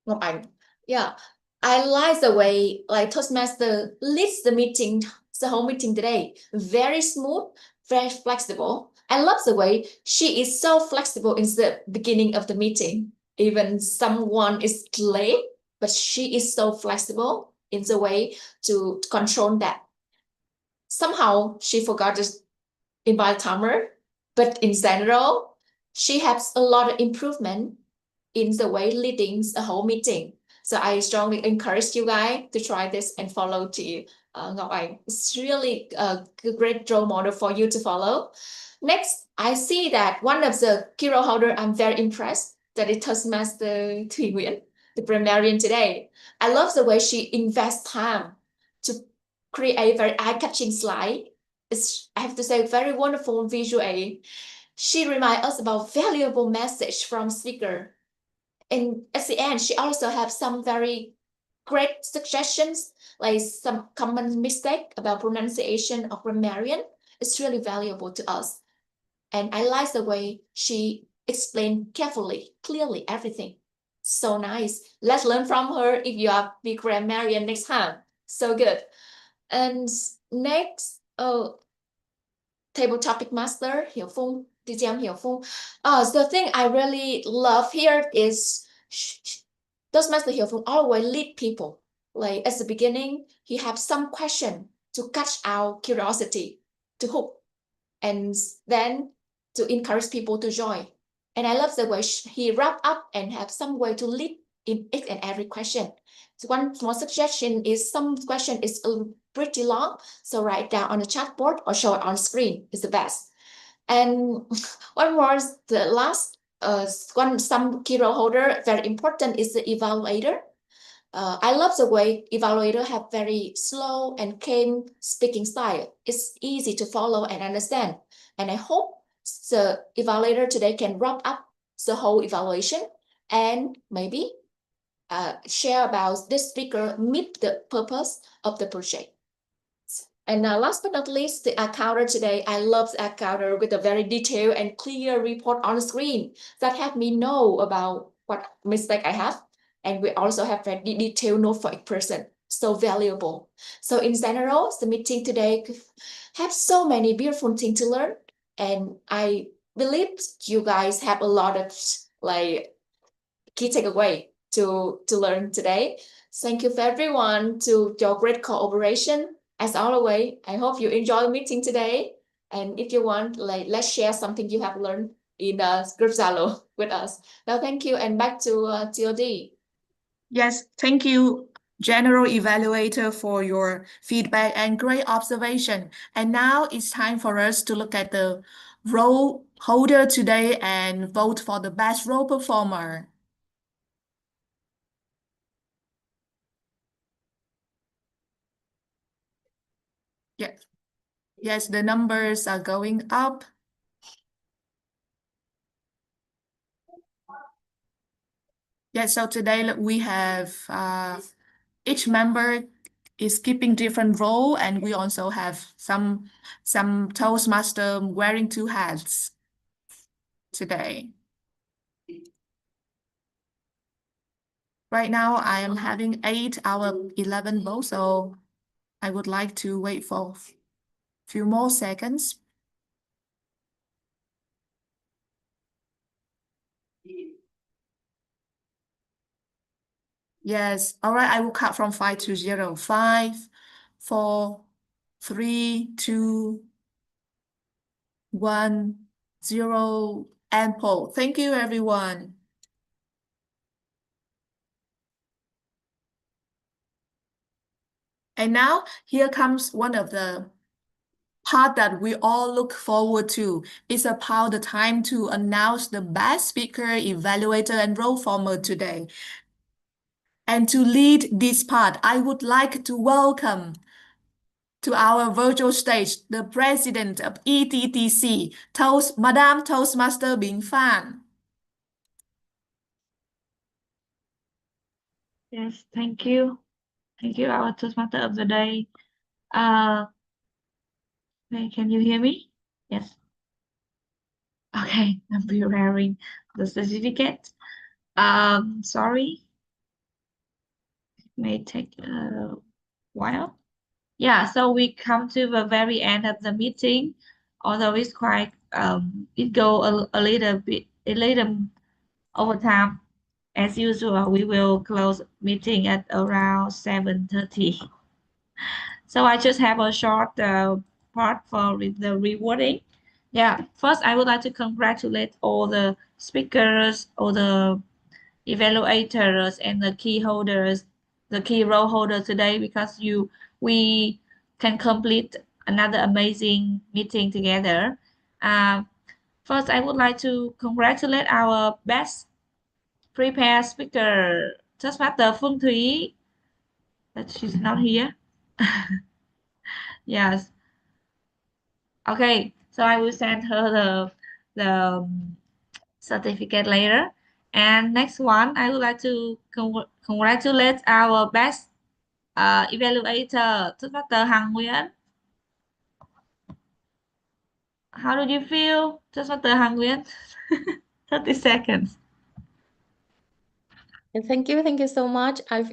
Ngọc Anh. Yeah, I like the way like Toastmaster leads the meeting, the whole meeting today. Very smooth, very flexible. I love the way she is so flexible in the beginning of the meeting. Even someone is late, but she is so flexible in the way to control that. Somehow she forgot to invite timer, but in general, she has a lot of improvement in the way leading the whole meeting. So I strongly encourage you guys to try this and follow to Ngọc Anh. It's really a great role model for you to follow. Next, I see that one of the key role holder I'm very impressed that is Toastmaster Thùy Nguyễn, the grammarian today. I love the way she invests time to create a very eye-catching slide. It's, I have to say, very wonderful visual aid. She reminds us about valuable message from speaker. And at the end, she also have some very great suggestions, like some common mistake about pronunciation of grammarian. It's really valuable to us. And I like the way she explained carefully, clearly everything. So nice. Let's learn from her if you are be grammarian next time. So good. And next, table topic master Hiểu Phung, TTM Hiểu Phung. The thing I really love here is Toastmaster Hiểu Phung always lead people. Like at the beginning, he have some question to catch our curiosity, to hook, and then to encourage people to join. And I love the way he wrap up and have some way to lead in each and every question. So one small suggestion is some question is pretty long, so write down on the chatboard or show it on screen is the best. And one more, the last some key role holder, very important, is the evaluator. I love the way evaluator have very slow and calm speaking style. It's easy to follow and understand. And I hope the evaluator today can wrap up the whole evaluation and maybe share about this speaker meet the purpose of the project. And last but not least, the accounter today. I love the accounter with a very detailed and clear report on the screen that help me know about what mistake I have. And we also have very detailed note for each person. So valuable. So in general, the meeting today have so many beautiful things to learn. And I believe you guys have a lot of like key takeaway to learn today. Thank you for everyone to your great cooperation. As always, I hope you enjoy the meeting today. And if you want, like, let's share something you have learned in the group Zalo with us. Now, thank you, and back to TOD. Yes, thank you, General Evaluator, for your feedback and great observation. And now it's time for us to look at the role holder today and vote for the best role performer. Yes. Yes, the numbers are going up. Yes, so today we have each member is keeping different role, and we also have some Toastmaster wearing two hats today. Right now, I am having 8 out of 11 votes, so I would like to wait for a few more seconds. Yes, all right, I will count from 5 to 0. 5, 4, 3, 2, 1, 0, and poll. Thank you, everyone. And now here comes one of the part that we all look forward to. It's about the time to announce the best speaker, evaluator, and role former today. And to lead this part, I would like to welcome to our virtual stage the president of ETTC, Madam Toastmaster Bing Fan. Yes, thank you. Thank you, our Toastmaster of the day. Can you hear me? Yes. Okay, I'm preparing the certificate. Sorry, it may take a while. Yeah, so we come to the very end of the meeting, although it's quite it go a little over time. As usual, we will close meeting at around 7:30. So I just have a short part for the rewarding. Yeah, first I would like to congratulate all the speakers, all the evaluators, and the key holders, the key role holders today, because we can complete another amazing meeting together. Uh, First, I would like to congratulate our best prepared speaker, Toastmaster Phương Thúy, but she's not here. Yes. Okay, so I will send her the certificate later. And next one, I would like to congratulate our best evaluator, Toastmaster Hằng Nguyễn. How do you feel, Toastmaster Hằng Nguyễn? 30 seconds. And thank you so much. I've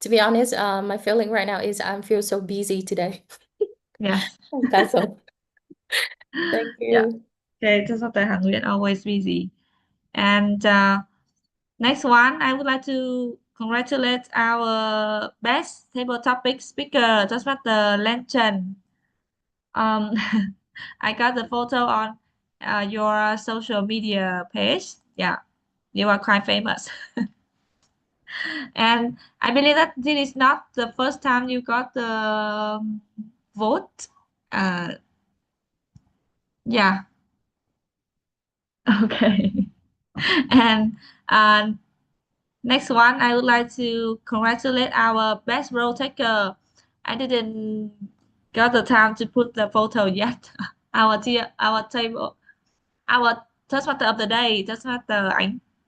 to be honest, my feeling right now is I feel so busy today. Yes. That's all. Thank Yeah. you. Okay, Toastmaster Hằng Nguyễn always busy. And next one, I would like to congratulate our best table topic speaker, Toastmaster Lan Trần. I got the photo on your social media page. Yeah, you are quite famous. And I believe that this is not the first time you got the vote. Yeah. Okay. And next one, I would like to congratulate our best role taker. I didn't got the time to put the photo yet. Our table, our Toastmaster of the day, Toastmaster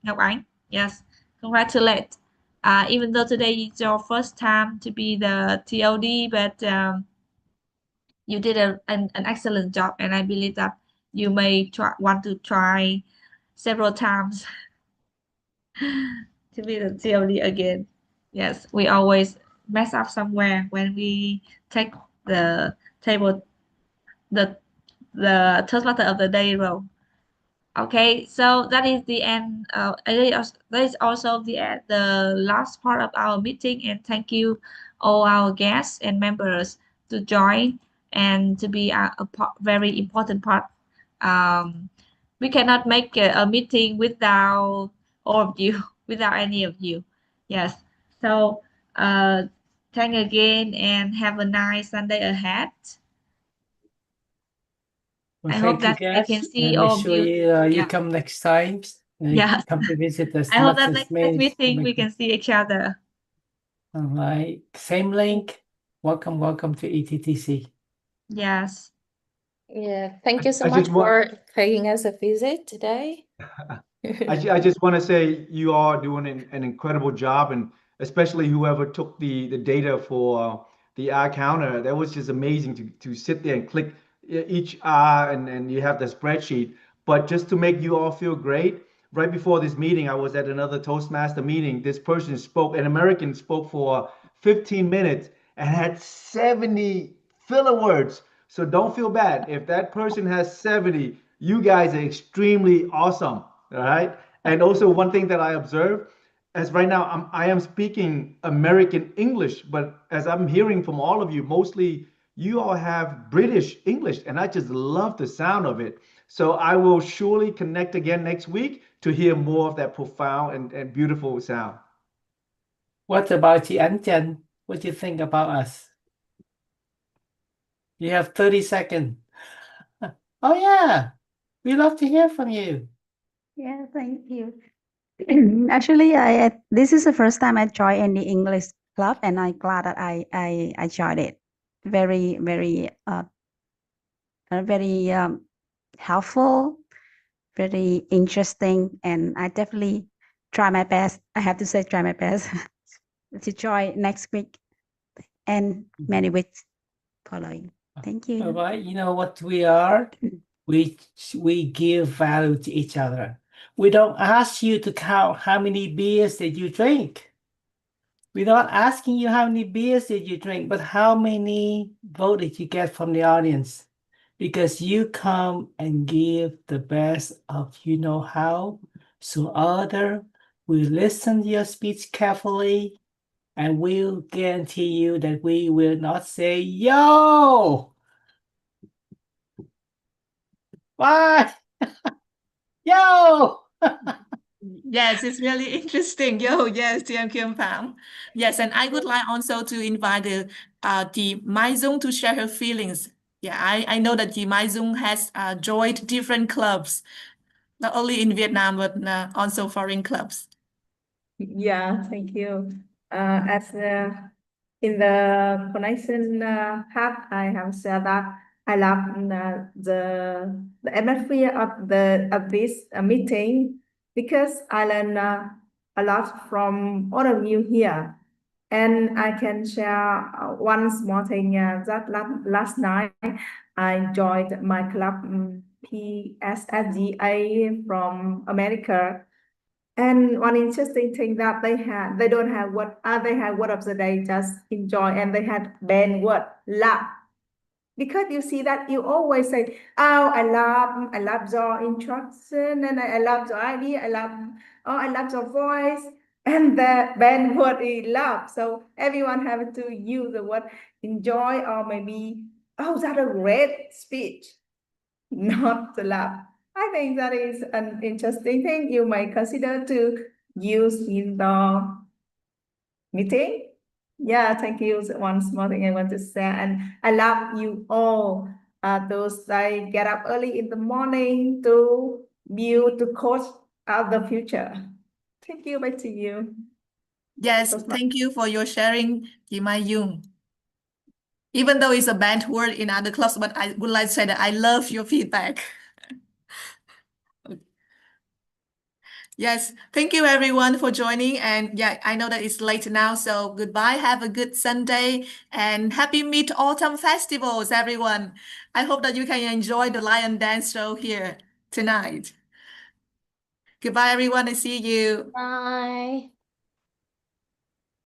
Ngọc Ánh. Yes, congratulate. Even though today is your first time to be the TOD, but you did an excellent job, and I believe that you may want to try several times to be the TOD again. Yes, we always mess up somewhere when we take the table, the Toastmaster of the day role. Okay, so that is the end. That is also the last part of our meeting, and thank you all our guests and members to join and to be very important part. We cannot make a meeting without all of you, without any of you. Yes. So, thank again and have a nice Sunday ahead. Well, I thank hope you, that I can guys, see and make all of sure you. you Yeah. come next time. Yes. Come to visit us I hope not that as next many. meeting we can see each other. All right, same link. welcome to ETTC. Yes. Yeah, thank you so I much just want for paying us a visit today. I just want to say you are doing an incredible job, and especially whoever took the data for the eye counter. That was just amazing to sit there and click each eye, and you have the spreadsheet. But just to make you all feel great, right before this meeting, I was at another Toastmaster meeting. This person spoke, an American spoke for 15 minutes and had 70 filler words. So don't feel bad. If that person has 70, you guys are extremely awesome. All right. And also one thing that I observe, as right now I am speaking American English, but as I'm hearing from all of you, mostly you all have British English, and I just love the sound of it. So I will surely connect again next week to hear more of that profound and beautiful sound. What about you, Anjan? What do you think about us? You have 30 seconds. Oh yeah, we love to hear from you. Yeah, thank you. Actually, this is the first time I joined any English club, and I'm glad that I joined it. Very very helpful, very interesting, and I definitely try my best. I have to say, try my best to join next week and many weeks following. Thank All you. right, you know what we are? We give value to each other. We don't ask you to count how many beers did you drink. We're not asking you how many beers did you drink, but how many vote did you get from the audience? Because you come and give the best of you know how, so other will listen to your speech carefully, and we'll guarantee you that we will not say, yo! Why? Yo! Yes, it's really interesting. Yo, yes, TM Kim Pham. Yes, and I would like also to invite the Mai Dung to share her feelings. Yeah, I know that the Mai Dung has joined different clubs, not only in Vietnam, but also foreign clubs. Yeah, thank you. As in the connection part, I have said that I love the atmosphere of this meeting because I learn a lot from all of you here, and I can share one small thing that last night I joined my club PSSGA from America. And one interesting thing that they don't have they have word of the day, just enjoy, and they had banned word laugh. Because you see that you always say, oh, I love your instruction, and I love your idea, I love your voice, and the banned word is love. So everyone have to use the word enjoy, or maybe, oh, that's a great speech, not to laugh. I think that is an interesting thing you might consider to use in the meeting. Yeah, thank you. One small thing I want to say, and I love you all. Those I get up early in the morning to build to coach out the future. Thank you. Back to you. Yes, thank you for your sharing, Kim Mai Dung. Even though it's a banned word in other clubs, but I would like to say that I love your feedback. Yes, thank you everyone for joining. And yeah, I know that it's late now, so goodbye. Have a good Sunday and happy Mid-Autumn Festivals, everyone. I hope that you can enjoy the Lion Dance show here tonight. Goodbye, everyone, and see you. Bye.